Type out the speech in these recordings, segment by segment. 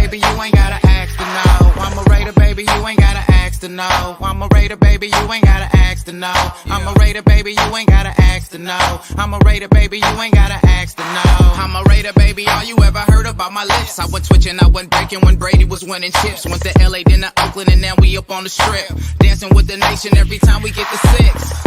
baby, you ain't gotta ask to know. I'm a Raider, baby, you ain't gotta ask to know. I'm a Raider, baby, you ain't gotta ask to know. I'm a Raider, baby, you ain't gotta ask to know. I'm a Raider, baby, you ain't gotta ask to know. I'm a Raider, baby, all you ever heard about my lips. I went twitching, I went breaking when Brady was winning chips. Went to LA, then to Oakland, and now we up on the strip. Dancing with the nation every time we get to 6.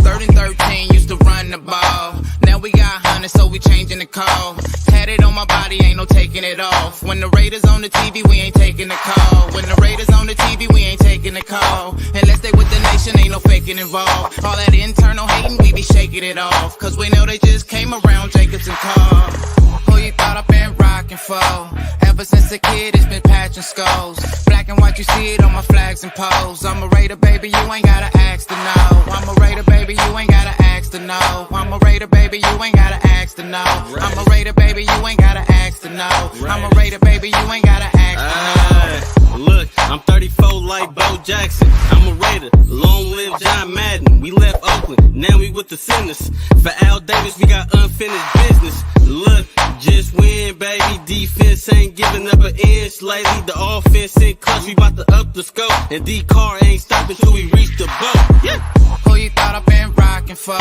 3rd and 13 used to run the ball. Now we got 100, so we changing the call. Had it on my body, ain't no taking it off. When the Raiders on the TV, we ain't taking the call. When the Raiders on the TV, we ain't taking the call. Unless they with the nation, ain't no faking involved. All that internal hating, we be shaking it off. Cause we know they just came around Jacobs and Carl. Who you thought I've been rocking for? Ever since a kid, it's been patching skulls. Black and white, you see it on my flags and poles. I'm a Raider, baby, you ain't gotta ask to know. I'm a Raider, baby, you ain't gotta ask to know. I'm a Raider, baby, you ain't gotta ask to know. I'm a Raider, baby, you ain't gotta ask to know. I'm a Raider, baby, you ain't gotta ask to know. Look, I'm 34 like Bo Jackson. I'm a Raider. Long live John Madden. We left Oakland, now we with the Sinners. For Al Davis, we got unfinished business. Look, just win, baby. Defense ain't giving up an inch lately. The offense in clutch, we about to up the scope. And D-Car ain't stopping till we reach the boat. Yeah. Who you thought I've been rocking for?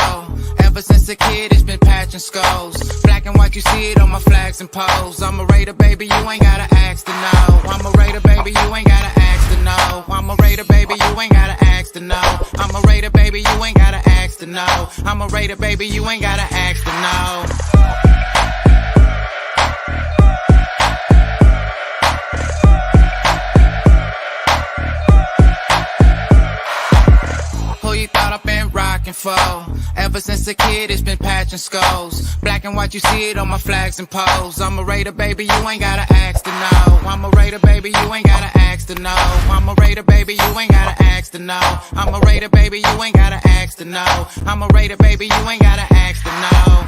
Ever since a kid, it's been patching skulls. Black and white, you see it on my flags and poles. I'm a Raider, baby, you ain't gotta ask to know. I'm a Raider, baby, you ain't gotta ask to know. I'm a Raider, baby, you ain't gotta ask to know. I'm a Raider, baby, you ain't gotta ask to know. I'm a Raider, baby, you ain't gotta ask to know. Who you thought I've been rocking for? Ever since a kid, it's been patching skulls. Black and white, you see it on my flags and poles. I'm a Raider, baby, you ain't gotta ask to know. I'm a Raider, baby, you ain't gotta ask to know. I'm a Raider, baby, you ain't gotta ask to know. I'm a Raider, baby, you ain't gotta ask to know. I'm a Raider, baby, you ain't gotta ask to know.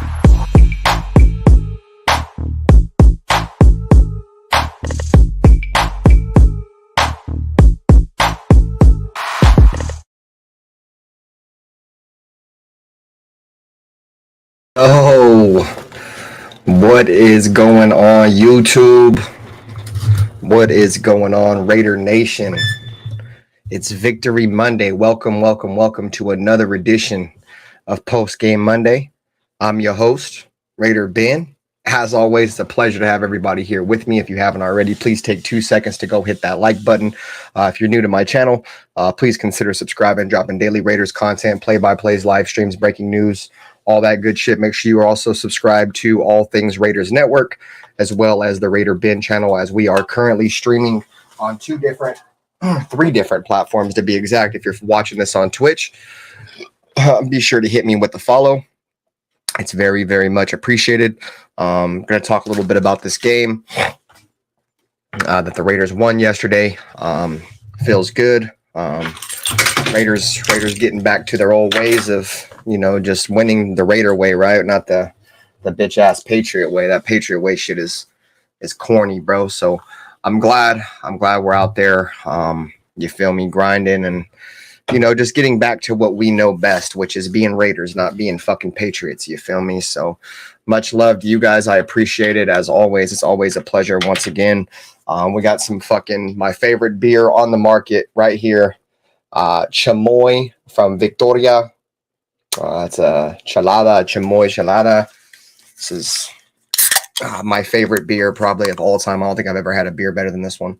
Oh, what is going on, YouTube? What is going on, Raider Nation? It's Victory Monday. Welcome to another edition of Post Game Monday. I'm your host, RaiderBen. As always, it's a pleasure to have everybody here with me. If you haven't already, please take 2 seconds to go hit that like button. If you're new to my channel, please consider subscribing, dropping daily Raiders content, play-by-plays, live streams, breaking news, all that good shit. Make sure you are also subscribed to All Things Raiders Network, as well as the RaiderBen channel, as we are currently streaming on 3 different platforms to be exact. If you're watching this on Twitch, be sure to hit me with the follow. It's very, very much appreciated. I'm going to talk a little bit about this game that the Raiders won yesterday. Feels good. Raiders getting back to their old ways of, just winning the Raider way, right? Not the bitch ass Patriot way. That Patriot way shit is corny, bro. So I'm glad we're out there. You feel me, grinding and just getting back to what we know best, which is being Raiders, not being fucking Patriots. You feel me? So much love to you guys. I appreciate it as always. It's always a pleasure. Once again, we got some fucking my favorite beer on the market right here. Chamoy from Victoria. It's a Chamoy Chelada. This is my favorite beer probably of all time. I don't think I've ever had a beer better than this one.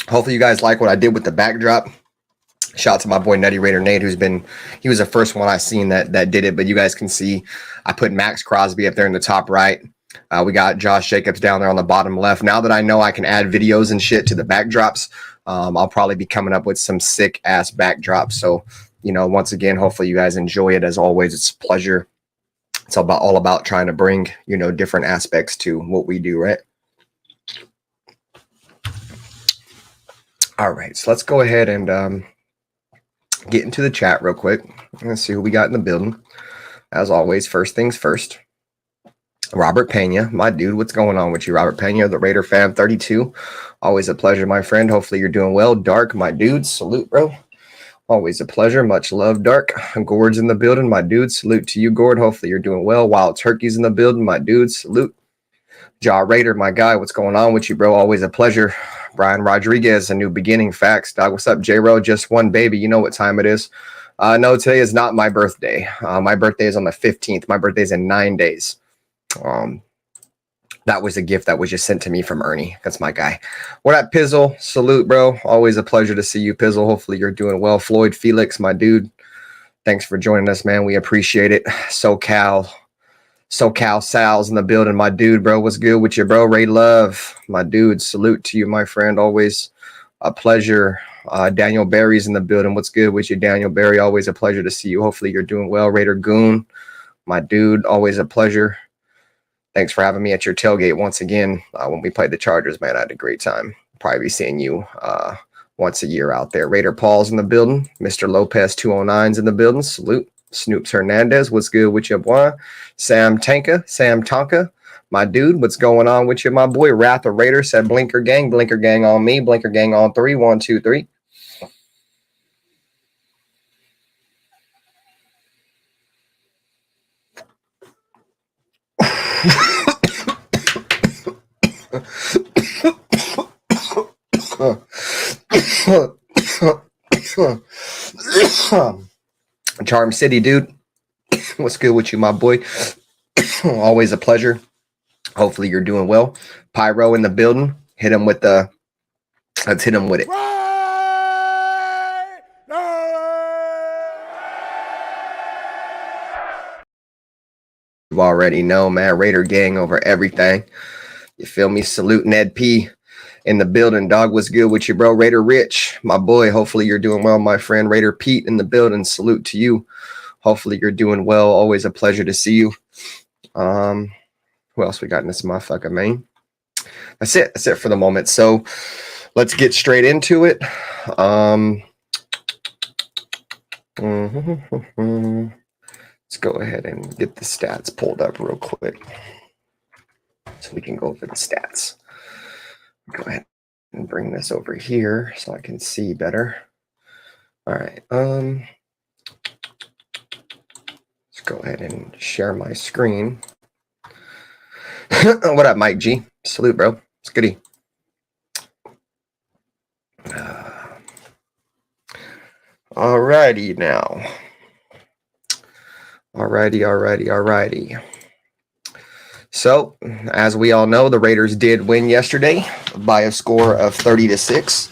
Hopefully you guys like what I did with the backdrop. Shout out to my boy Nutty Raider Nate, he was the first one I seen that did it. But you guys can see I put Max Crosby up there in the top right. We got Josh Jacobs down there on the bottom left. Now that I know I can add videos and shit to the backdrops, I'll probably be coming up with some sick ass backdrops. So, once again, hopefully you guys enjoy it. As always, it's a pleasure. It's all about trying to bring, different aspects to what we do, right? All right, so let's go ahead and get into the chat real quick. Let's see who we got in the building. As always, first things first. Robert Pena, my dude, what's going on with you, Robert Pena, the Raider fan 32? Always a pleasure, my friend. Hopefully you're doing well. Dark, my dude, salute, bro. Always a pleasure. Much love, Dark. Gord's in the building, my dude. Salute to you, Gord. Hopefully you're doing well. Wild Turkey's in the building, my dude. Salute. Ja Raider, my guy, what's going on with you, bro? Always a pleasure. Brian Rodriguez, a new beginning. Facts, dog. What's up, J-Ro? Just one baby. You know what time it is. No, today is not my birthday. My birthday is on the 15th. My birthday is in 9 days. That was a gift that was just sent to me from Ernie. That's my guy. What up, Pizzle? Salute, bro. Always a pleasure to see you, Pizzle. Hopefully you're doing well. Floyd Felix, my dude. Thanks for joining us, man. We appreciate it. SoCal Sal's in the building, my dude, bro. What's good with you, bro? Ray Love, my dude. Salute to you, my friend. Always a pleasure. Daniel Barry's in the building. What's good with you, Daniel Barry? Always a pleasure to see you. Hopefully you're doing well. Raider Goon, my dude. Always a pleasure. Thanks for having me at your tailgate once again. When we played the Chargers, man, I had a great time. Probably be seeing you once a year out there. Raider Paul's in the building. Mr. Lopez 209's in the building. Salute. Snoops Hernandez, what's good with you, boy? Sam Tonka, my dude, what's going on with you, my boy? Wrath of Raider said Blinker Gang on me, Blinker Gang on 3, 1, 2, 3. Charm City, dude. What's good with you, my boy? Always a pleasure. Hopefully you're doing well. Pyro in the building. Let's hit him with it. You already know, man. Raider gang over everything. You feel me? Salute Ned P in the building. Dog, what's good with you, bro? Raider Rich, my boy. Hopefully you're doing well, my friend. Raider Pete in the building. Salute to you. Hopefully you're doing well. Always a pleasure to see you. Who else we got in this motherfucker, man? That's it. That's it for the moment. So let's get straight into it. Let's go ahead and get the stats pulled up real quick so we can go over the stats. Go ahead and bring this over here so I can see better. All right. Let's go ahead and share my screen. What up, Mike G? Salute, bro. It's goody. Alrighty now. Alrighty. So, as we all know, the Raiders did win yesterday by a score of 30-6.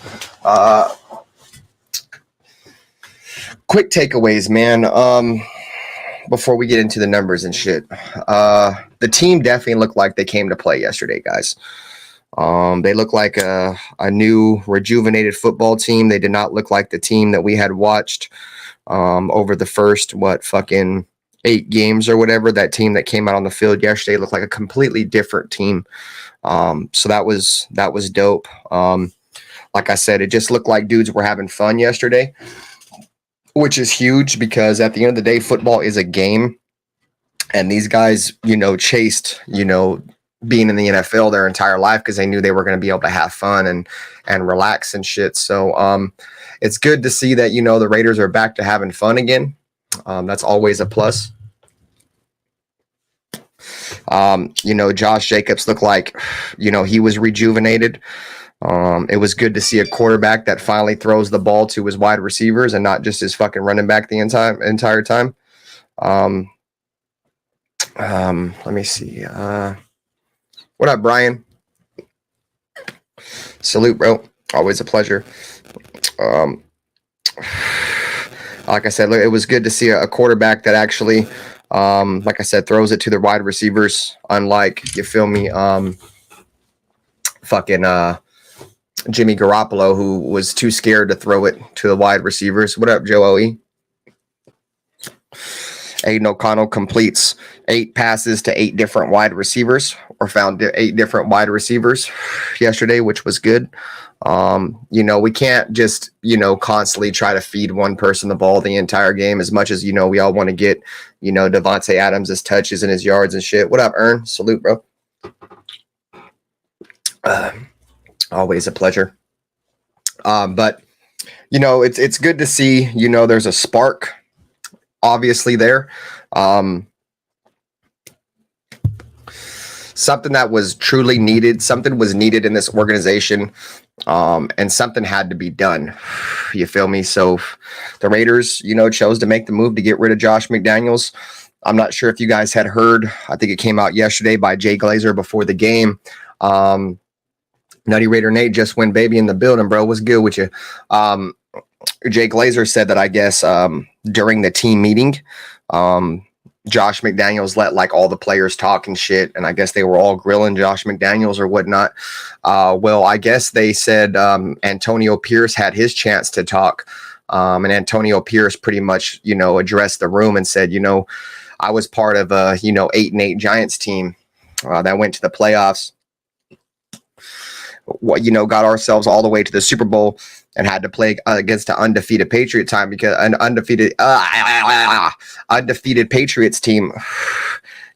Quick takeaways, man. Before we get into the numbers and shit, the team definitely looked like they came to play yesterday, guys. They look like a new rejuvenated football team. They did not look like the team that we had watched over the first 8 games or whatever. That team that came out on the field yesterday looked like a completely different team. So that was dope. Like I said, it just looked like dudes were having fun yesterday, which is huge because at the end of the day, football is a game. And these guys, chased, being in the NFL their entire life because they knew they were going to be able to have fun and relax and shit. So it's good to see that, the Raiders are back to having fun again. That's always a plus. Josh Jacobs looked like, he was rejuvenated. It was good to see a quarterback that finally throws the ball to his wide receivers and not just his fucking running back the entire time. Let me see. What up, Brian? Salute, bro. Always a pleasure. Like I said, look, it was good to see a quarterback that actually, like I said, throws it to the wide receivers, unlike, you feel me, Jimmy Garoppolo, who was too scared to throw it to the wide receivers. What up, Joe O.E.? Aiden O'Connell completes 8 passes to 8 different wide receivers, or found 8 different wide receivers yesterday, which was good. We can't just, constantly try to feed one person the ball the entire game as much as, we all want to get, Devontae Adams' his touches and his yards and shit. What up, Ern? Salute, bro. Always a pleasure. But, it's good to see, there's a spark obviously there. something that was truly needed. Something was needed in this organization, and something had to be done. You feel me? So the Raiders, chose to make the move to get rid of Josh McDaniels. I'm not sure if you guys had heard. I think it came out yesterday by Jay Glazer before the game. Nutty Raider Nate just went baby in the building, bro. What's good with you? Jay Glazer said that, I guess, during the team meeting, Josh McDaniels let like all the players talk and shit, and I guess they were all grilling Josh McDaniels or whatnot. Well, I guess they said Antonio Pierce had his chance to talk, and Antonio Pierce pretty much, addressed the room and said, I was part of a 8-8 Giants team that went to the playoffs. Got ourselves all the way to the Super Bowl and had to play against an undefeated Patriot time because an undefeated Patriots team,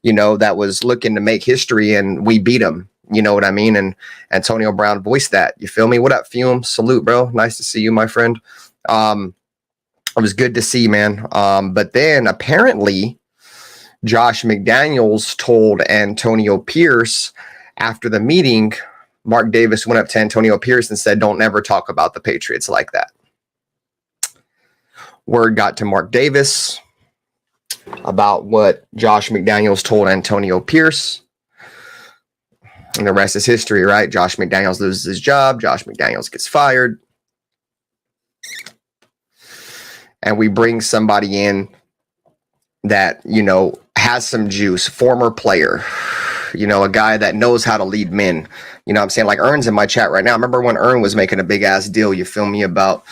that was looking to make history, and we beat them. You know what I mean? And Antonio Brown voiced that. You feel me? What up, Fume? Salute, bro. Nice to see you, my friend. It was good to see, man. But then apparently Josh McDaniels told Antonio Pierce after the meeting. Mark Davis went up to Antonio Pierce and said, don't ever talk about the Patriots like that. Word got to Mark Davis about what Josh McDaniels told Antonio Pierce. And the rest is history, right? Josh McDaniels loses his job. Josh McDaniels gets fired. And we bring somebody in that, has some juice, former player, a guy that knows how to lead men. What I'm saying? Like Ern's in my chat right now. I remember when Ern was making a big ass deal, you feel me, about,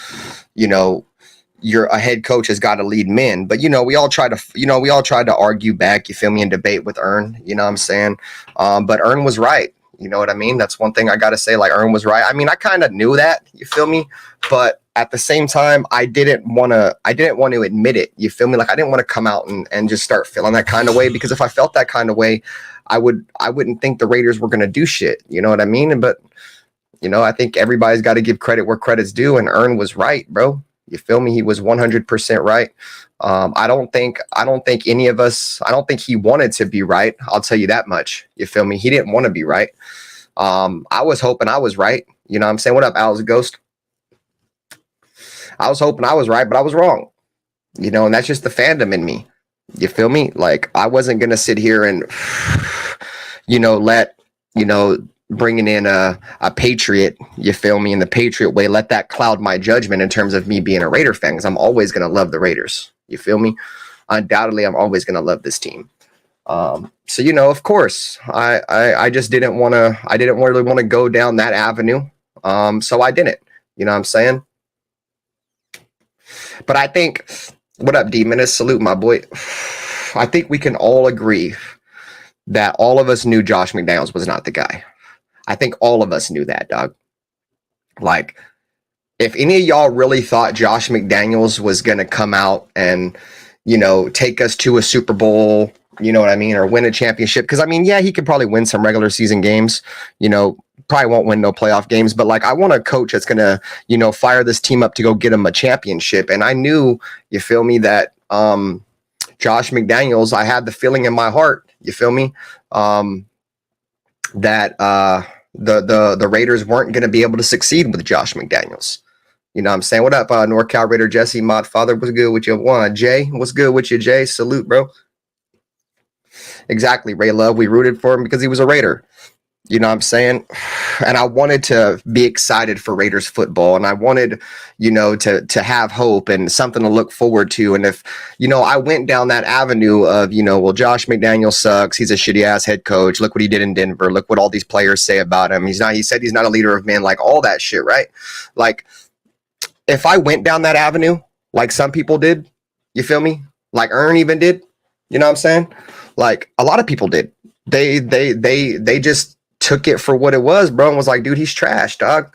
you're a head coach has got to lead men. But, we all tried to argue back, you feel me, and debate with Ern, what I'm saying? But Ern was right. You know what I mean? That's one thing I got to say, like Ern was right. I mean, I kind of knew that, you feel me? But at the same time, I didn't want to admit it. You feel me? Like I didn't want to come out and just start feeling that kind of way, because if I felt that kind of way, I wouldn't think the Raiders were going to do shit. You know what I mean? But, I think everybody's got to give credit where credit's due, and Ern was right, bro. You feel me? He was 100% right. I don't think any of us, I don't think he wanted to be right. I'll tell you that much. You feel me? He didn't want to be right. I was hoping I was right. You know what I'm saying? What up, Al's Ghost? I was hoping I was right, but I was wrong. And that's just the fandom in me. You feel me? Like I wasn't going to sit here and, let, bringing in a Patriot, you feel me, in the Patriot way, let that cloud my judgment in terms of me being a Raider fan, because I'm always going to love the Raiders. You feel me? Undoubtedly, I'm always going to love this team. So, of course, I just didn't really want to go down that avenue. So I didn't, you know what I'm saying? But I think, what up, D-Menace? Salute, my boy. I think we can all agree that all of us knew Josh McDaniels was not the guy. I think all of us knew that, dog. Like, if any of y'all really thought Josh McDaniels was going to come out and, take us to a Super Bowl, you know what I mean, or win a championship, because, I mean, yeah, he could probably win some regular season games, probably won't win no playoff games, but, like, I want a coach that's going to, fire this team up to go get him a championship. And I knew, you feel me, that Josh McDaniels, I had the feeling in my heart, you feel me, that the Raiders weren't going to be able to succeed with Josh McDaniels. You know what I'm saying? What up, NorCal Raider Jesse, Mod Father? What's good with you? Jay, what's good with you, Jay? Salute, bro. Exactly, Ray Love. We rooted for him because he was a Raider. You know what I'm saying? And I wanted to be excited for Raiders football, and I wanted, to have hope and something to look forward to. And if, I went down that avenue of, well, Josh McDaniels sucks. He's a shitty ass head coach. Look what he did in Denver. Look what all these players say about him. He said he's not a leader of men, like all that shit, right? Like, if I went down that avenue, like some people did, you feel me? Like Ern even did, you know what I'm saying? Like a lot of people did. They just took it for what it was, bro, and was like, dude, he's trash, dog.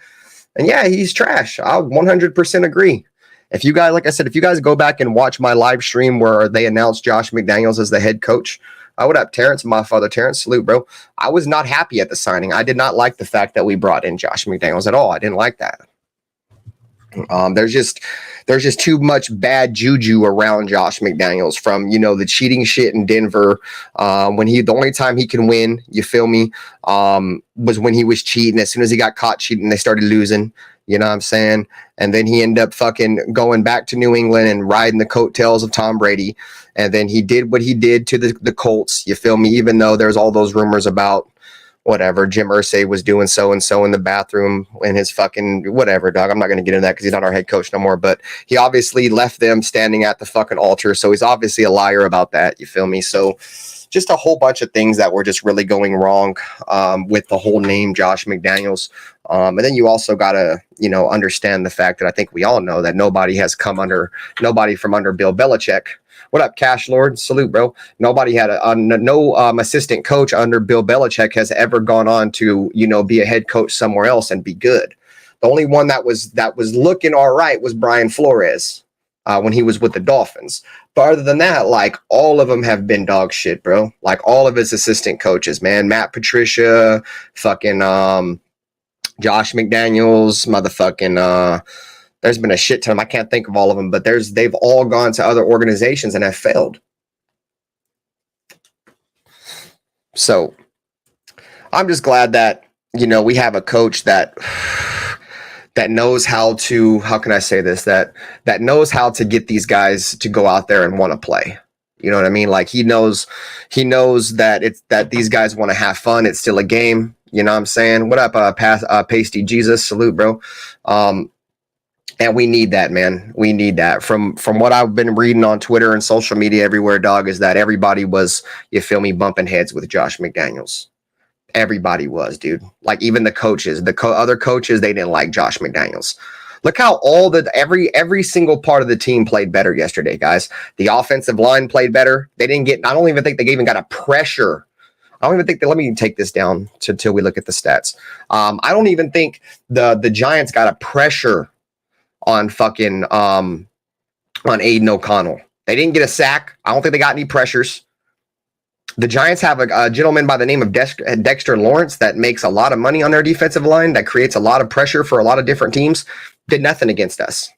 And yeah, he's trash. I 100% agree. If you guys, like I said, if you guys go back and watch my live stream where they announced Josh McDaniels as the head coach, what up, Terrence, my father, Terrence, salute, bro. I was not happy at the signing. I did not like the fact that we brought in Josh McDaniels at all. I didn't like that. There's just too much bad juju around Josh McDaniels from, the cheating shit in Denver. The only time he can win, you feel me, was when he was cheating. As soon as he got caught cheating, they started losing. You know what I'm saying? And then he ended up fucking going back to New England and riding the coattails of Tom Brady. And then he did what he did to the Colts. You feel me? Even though there's all those rumors about whatever, Jim Irsay was doing so-and-so in the bathroom in his fucking whatever, dog. I'm not going to get into that because he's not our head coach no more. But he obviously left them standing at the fucking altar. So he's obviously a liar about that. You feel me? So just a whole bunch of things that were just really going wrong with the whole name Josh McDaniels. And then you also got to, understand the fact that I think we all know that nobody from under Bill Belichick. What up, Cash Lord? Salute, bro. Nobody had no assistant coach under Bill Belichick has ever gone on to, be a head coach somewhere else and be good. The only one that was looking all right was Brian Flores when he was with the Dolphins. But other than that, like, all of them have been dog shit, bro. Like, all of his assistant coaches, man. Matt Patricia, fucking Josh McDaniels, motherfucking there's been a shit ton. I can't think of all of them, but they've all gone to other organizations and have failed. So I'm just glad that, we have a coach that knows how to, how can I say this, that knows how to get these guys to go out there and want to play. You know what I mean? Like, he knows that these guys want to have fun. It's still a game. You know what I'm saying? What up, Pasty Jesus? Salute, bro. And we need that, man. We need that. From what I've been reading on Twitter and social media everywhere, dog, is that everybody was, you feel me, bumping heads with Josh McDaniels. Everybody was, dude. Like, even the coaches, other coaches, they didn't like Josh McDaniels. Look how every single part of the team played better yesterday, guys. The offensive line played better. I don't even think they even got a pressure. I don't even think let me take this down till we look at the stats. I don't even think the Giants got a pressure on fucking on Aiden O'Connell. They didn't get a sack. I don't think they got any pressures. The Giants have a gentleman by the name of Dexter Lawrence that makes a lot of money on their defensive line, that creates a lot of pressure for a lot of different teams. Did nothing against us.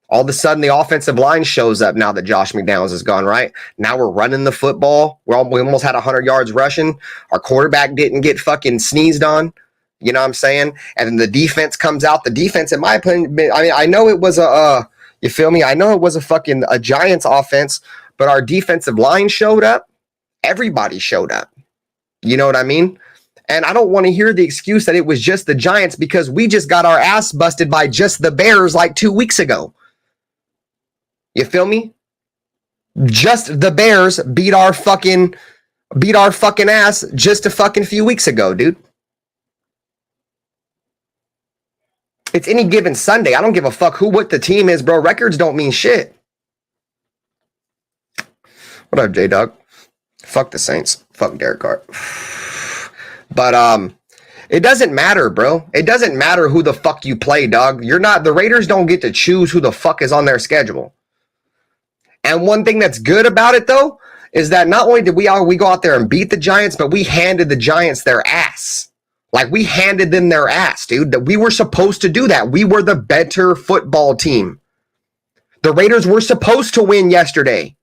All of a sudden, the offensive line shows up now that Josh McDaniels is gone, right? Now we're running the football. We almost had 100 yards rushing. Our quarterback didn't get fucking sneezed on. You know what I'm saying? And then the defense comes out. The defense, in my opinion, I know it was you feel me? I know it was a Giants offense, but our defensive line showed up. Everybody showed up. You know what I mean? And I don't want to hear the excuse that it was just the Giants, because we just got our ass busted by just the Bears like 2 weeks ago. You feel me? Just the Bears beat our fucking ass just a fucking few weeks ago, dude. It's any given Sunday. I don't give a fuck what the team is, bro. Records don't mean shit. What up, J-Dog? Fuck the Saints. Fuck Derek Carr. But it doesn't matter, bro. It doesn't matter who the fuck you play, dog. The Raiders don't get to choose who the fuck is on their schedule. And one thing that's good about it, though, is that not only did we go out there and beat the Giants, but we handed the Giants their ass. Like, we handed them their ass, dude. That we were supposed to do that. We were the better football team. The Raiders were supposed to win yesterday.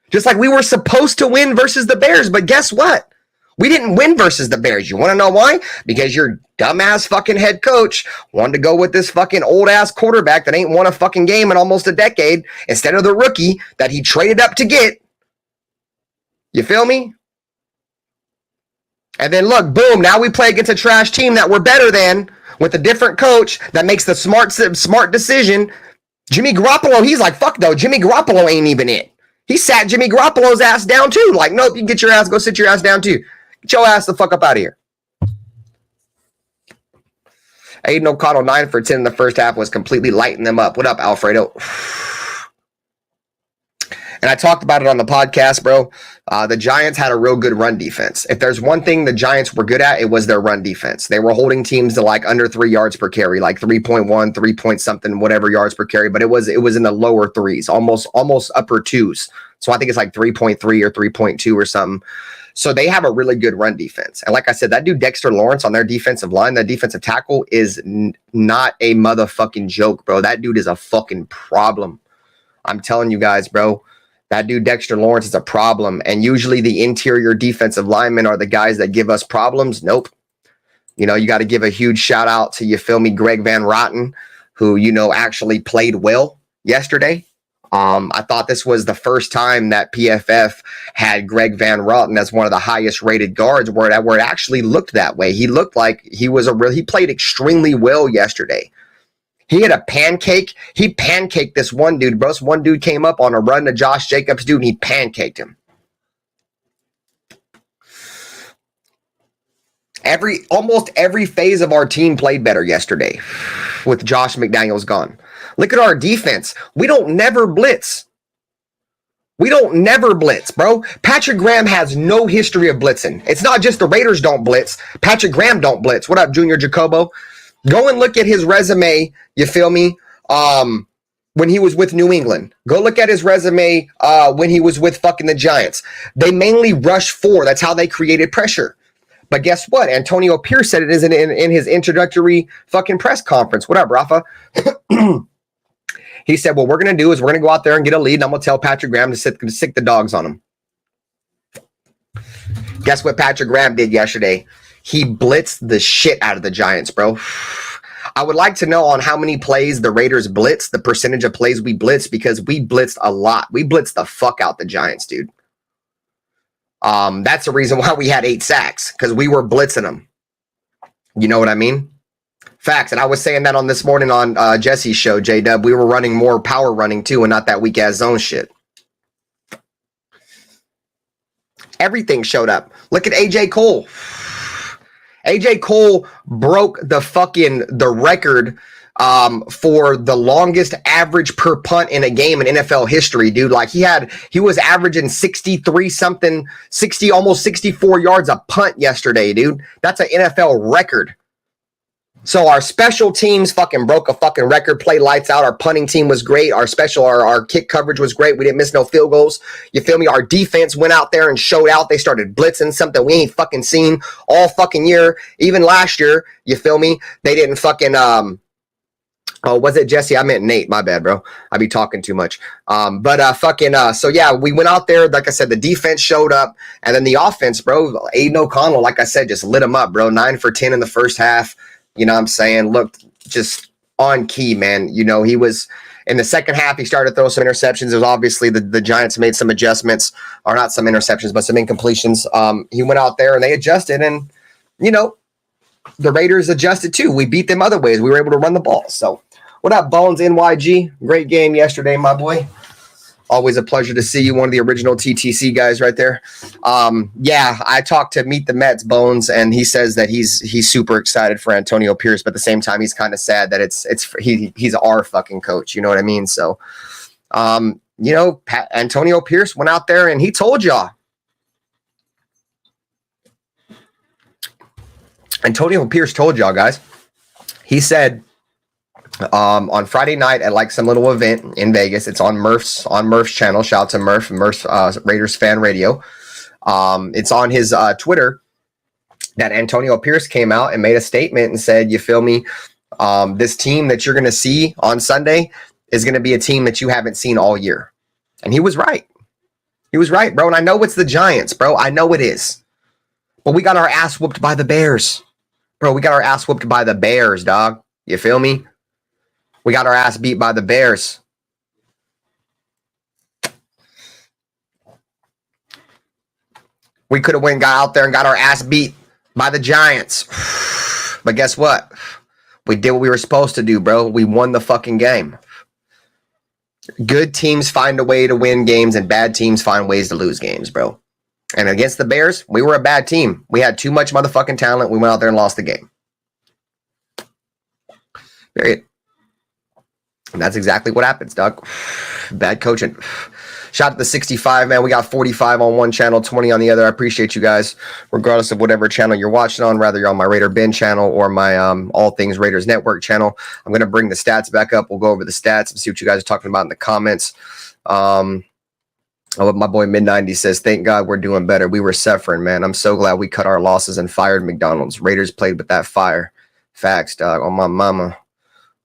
Just like we were supposed to win versus the Bears. But guess what? We didn't win versus the Bears. You want to know why? Because your dumbass fucking head coach wanted to go with this fucking old-ass quarterback that ain't won a fucking game in almost a decade instead of the rookie that he traded up to get. You feel me? And then look, boom, now we play against a trash team that we're better than with a different coach that makes the smart decision. Jimmy Garoppolo, he's like, fuck though, Jimmy Garoppolo ain't even it. He sat Jimmy Garoppolo's ass down too. Like, nope, you can go sit your ass down too. Get your ass the fuck up out of here. Aiden O'Connell, 9 for 10 in the first half, was completely lighting them up. What up, Alfredo? And I talked about it on the podcast, bro. The Giants had a real good run defense. If there's one thing the Giants were good at, it was their run defense. They were holding teams to like under 3 yards per carry, like 3.1, 3 point something, whatever yards per carry. But it was in the lower threes, almost upper twos. So I think it's like 3.3 or 3.2 or something. So they have a really good run defense. And like I said, that dude Dexter Lawrence on their defensive line, that defensive tackle is not a motherfucking joke, bro. That dude is a fucking problem. I'm telling you guys, bro. That dude Dexter Lawrence is a problem. And usually the interior defensive linemen are the guys that give us problems. Nope. You know, you got to give a huge shout out to, you feel me, Greg Van Roten, who, you know, actually played well yesterday. I thought this was the first time that PFF had Greg Van Roten as one of the highest rated guards where it actually looked that way. He looked like he played extremely well yesterday. He had a pancake. He pancaked this one dude, bro. This one dude came up on a run to Josh Jacobs, dude, and he pancaked him. Almost every phase of our team played better yesterday with Josh McDaniels gone. Look at our defense. We don't never blitz. We don't never blitz, bro. Patrick Graham has no history of blitzing. It's not just the Raiders don't blitz. Patrick Graham don't blitz. What up, Junior Jacobo? Go and look at his resume, you feel me, when he was with New England. Go look at his resume when he was with fucking the Giants. They mainly rush 4. That's how they created pressure. But guess what? Antonio Pierce said it isn't in his introductory fucking press conference. What up, Rafa? He said, what we're going to do is we're going to go out there and get a lead, and I'm going to tell Patrick Graham to sick the dogs on him. Guess what Patrick Graham did yesterday? He blitzed the shit out of the Giants, bro. I would like to know on how many plays the Raiders blitzed, the percentage of plays we blitzed, because we blitzed a lot. We blitzed the fuck out the Giants, dude. That's the reason why we had 8 sacks, because we were blitzing them. You know what I mean? Facts. And I was saying that on this morning on Jesse's show, J-Dub. We were running more power running too, and not that weak ass zone shit. Everything showed up. Look at AJ Cole. AJ Cole broke the record for the longest average per punt in a game in NFL history, dude. Like he was averaging 63 something, 60, almost 64 yards a punt yesterday, dude. That's an NFL record. So our special teams fucking broke a fucking record, play lights out. Our punting team was great. Our kick coverage was great. We didn't miss no field goals. You feel me? Our defense went out there and showed out. They started blitzing, something we ain't fucking seen all fucking year. Even last year, you feel me? They didn't fucking, oh, was it Jesse? I meant Nate. My bad, bro. I be talking too much. So yeah, we went out there. Like I said, the defense showed up, and then the offense, bro, Aiden O'Connell, like I said, just lit him up, bro. 9 for 10 in the first half. You know what I'm saying? Looked just on key, man. You know, he was in the second half, he started to throw some interceptions. It was obviously the Giants made some adjustments, or not some interceptions, but some incompletions. He went out there and they adjusted, and, you know, the Raiders adjusted too. We beat them other ways. We were able to run the ball. So what up, Bones NYG? Great game yesterday, my boy. Always a pleasure to see you, one of the original TTC guys right there. Yeah, I talked to Meet the Mets, Bones, and he says that he's super excited for Antonio Pierce, but at the same time, he's kind of sad that he's our fucking coach. You know what I mean? So, you know, Antonio Pierce went out there and he told y'all. Antonio Pierce told y'all, guys. He said, on Friday night at like some little event in Vegas. It's on Murph's channel. Shout out to Murph's Raiders Fan Radio. It's on his Twitter that Antonio Pierce came out and made a statement and said, you feel me? This team that you're going to see on Sunday is going to be a team that you haven't seen all year. And he was right. He was right, bro. And I know it's the Giants, bro. I know it is. But we got our ass whooped by the Bears. Bro, we got our ass whooped by the Bears, dog. You feel me? We got our ass beat by the Bears. We could have got out there and got our ass beat by the Giants. But guess what? We did what we were supposed to do, bro. We won the fucking game. Good teams find a way to win games, and bad teams find ways to lose games, bro. And against the Bears, we were a bad team. We had too much motherfucking talent. We went out there and lost the game. Period. And that's exactly what happens, Doug. Bad coaching. Shout out to the 65, man. We got 45 on one channel, 20 on the other. I appreciate you guys, regardless of whatever channel you're watching on, whether you're on my RaiderBen channel or my All Things Raiders Network channel. I'm going to bring the stats back up. We'll go over the stats and see what you guys are talking about in the comments. Oh, my boy Mid-90 says, thank God we're doing better. We were suffering, man. I'm so glad we cut our losses and fired McDonald's. Raiders played with that fire. Facts, dog. On my mama.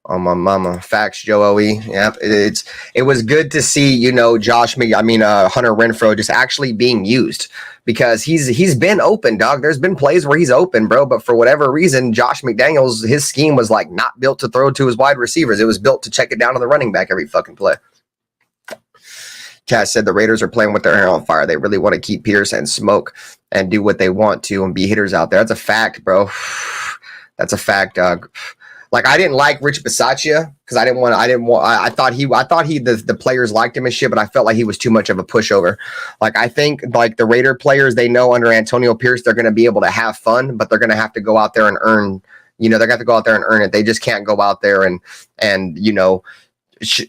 On my mama. Facts, Joe OE. Yep. It was good to see, you know, Hunter Renfrow just actually being used because he's been open, dog. There's been plays where he's open, bro. But for whatever reason, Josh McDaniels, his scheme was like not built to throw to his wide receivers. It was built to check it down to the running back every fucking play. Cat said the Raiders are playing with their hair on fire. They really want to keep Pierce and Smoke and do what they want to and be hitters out there. That's a fact, bro. That's a fact, dog. Like I didn't like Rich Bisaccia because I thought the players liked him and shit, but I felt like he was too much of a pushover. Like I think like the Raider players, they know under Antonio Pierce they're going to be able to have fun, but they're going to have to go out there and earn. You know, they're going to have to go out there and earn it. They just can't go out there and you know.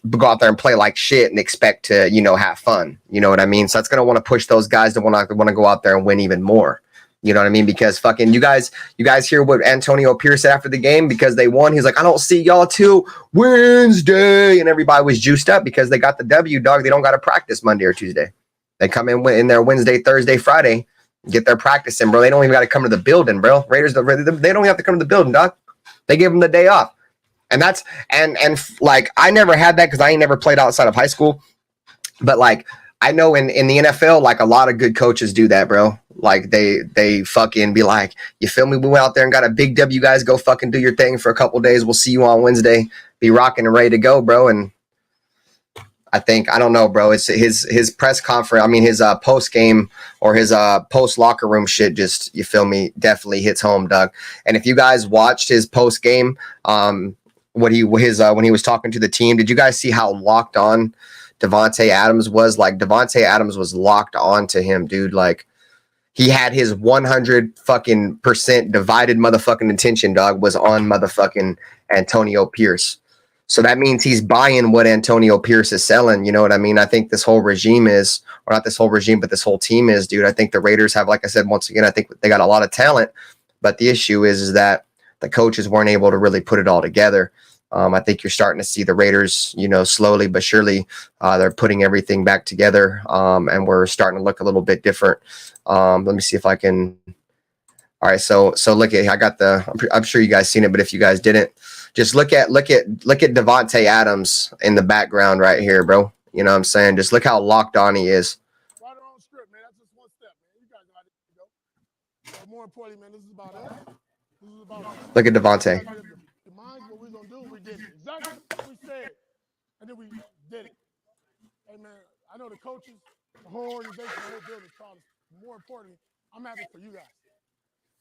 Go out there and play like shit and expect to, you know, have fun. You know what I mean? So it's going to want to push those guys to want to go out there and win even more. You know what I mean? Because fucking you guys hear what Antonio Pierce said after the game because they won. He's like, I don't see y'all till Wednesday. And everybody was juiced up because they got the W, dog. They don't got to practice Monday or Tuesday. They come in there Wednesday, Thursday, Friday, get their practice in, bro. They don't even got to come to the building, bro. Raiders, they don't have to come to the building, dog. They give them the day off. And that's and like I never had that because I ain't never played outside of high school. But like I know in the NFL, like a lot of good coaches do that, bro. Like they fucking be like, you feel me? We went out there and got a big W, guys. Go fucking do your thing for a couple days. We'll see you on Wednesday. Be rocking and ready to go, bro. And I don't know, bro. It's his press conference. I mean, his post game or his post locker room shit. Just you feel me? Definitely hits home, Doug. And if you guys watched his post game, when he was talking to the team, did you guys see how locked on Davante Adams was? Like Davante Adams was locked on to him, dude. Like he had his 100 fucking % divided motherfucking attention, dog, was on motherfucking Antonio Pierce. So that means he's buying what Antonio Pierce is selling. You know what I mean? I think this whole regime is, or not this whole regime, but this whole team is, dude. I think the Raiders have, like I said, once again, I think they got a lot of talent, but the issue is that the coaches weren't able to really put it all together. I think you're starting to see the Raiders, you know, slowly but surely, they're putting everything back together, and we're starting to look a little bit different. Let me see if I can. All right, so look at, I got I'm sure you guys seen it, but if you guys didn't, just look at Davante Adams in the background right here, bro. You know what I'm saying? Just look how locked on he is. Right on script, man. That's just one step, man. You guys know how to go. But more importantly, man, this is about us. This is about us. Look at Davante. The mind, what we're gonna do, we did it. Exactly what we said, and then we did it. Hey, man, I know the coaches, the whole organization, the whole building is proud. More importantly, I'm happy for you guys.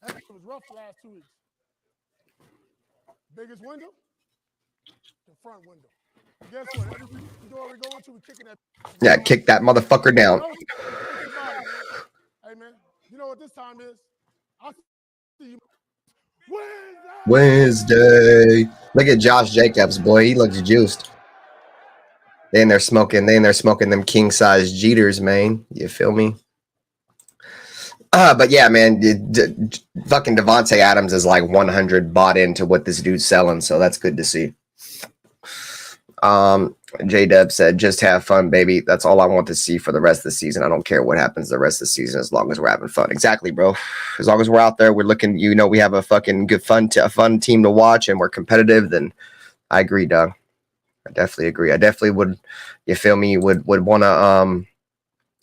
It was rough the last 2 weeks. Biggest window, the front window. Guess what? Every door we go into, we kicking that. Yeah, kick that motherfucker down. Hey, man, you know what this time is? I'll see you Wednesday. Look at Josh Jacobs, boy. He looks juiced. They in there smoking them king size Jeters, man. You feel me? But yeah, man, fucking Davante Adams is like 100 bought into what this dude's selling, so that's good to see. J-Dub said, just have fun, baby. That's all I want to see for the rest of the season. I don't care what happens the rest of the season as long as we're having fun. Exactly, bro. As long as we're out there, we're looking, you know, we have a fucking good a fun team to watch and we're competitive, then I agree, dog. I definitely agree. I definitely would, you feel me, would want to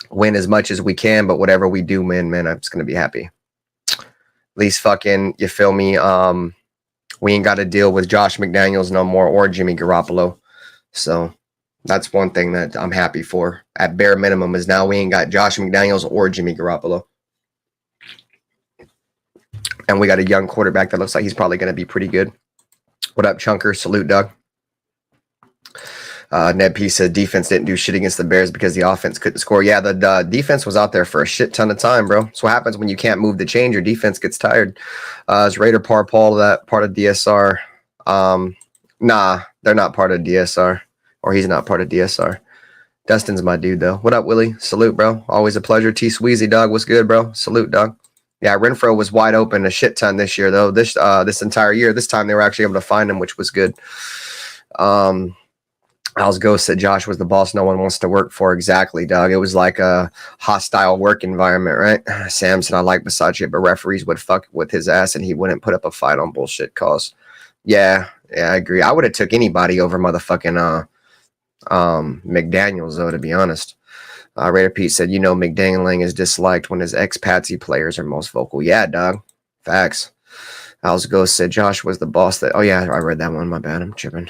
win as much as we can, but whatever we do, man, I'm just gonna be happy. At least fucking, you feel me, we ain't got to deal with Josh McDaniels no more or Jimmy Garoppolo. So that's one thing that I'm happy for at bare minimum is now we ain't got Josh McDaniels or Jimmy Garoppolo. And we got a young quarterback that looks like he's probably going to be pretty good. What up, Chunker? Salute, Doug. Ned P said defense didn't do shit against the Bears because the offense couldn't score. Yeah, the defense was out there for a shit ton of time, bro. That's what happens when you can't move the chain. Your defense gets tired. Is Raider Paul that part of DSR? Nah, they're not part of DSR. Or he's not part of DSR. Dustin's my dude, though. What up, Willie? Salute, bro. Always a pleasure. T Sweezy, dog. What's good, bro? Salute, dog. Yeah, Renfrow was wide open a shit ton this year, though. This entire year. This time they were actually able to find him, which was good. Al's Ghost said Josh was the boss no one wants to work for. Exactly, Doug. It was like a hostile work environment, right? Sam said I like Versace, but referees would fuck with his ass and he wouldn't put up a fight on bullshit cause. Yeah, I agree. I would have took anybody over motherfucking McDaniels, though, to be honest. Raider Pete said, McDanieling is disliked when his ex-Patsy players are most vocal. Yeah, dog. Facts. Al's Ghost said Josh was the boss that. Oh yeah, I read that one. My bad. I'm tripping.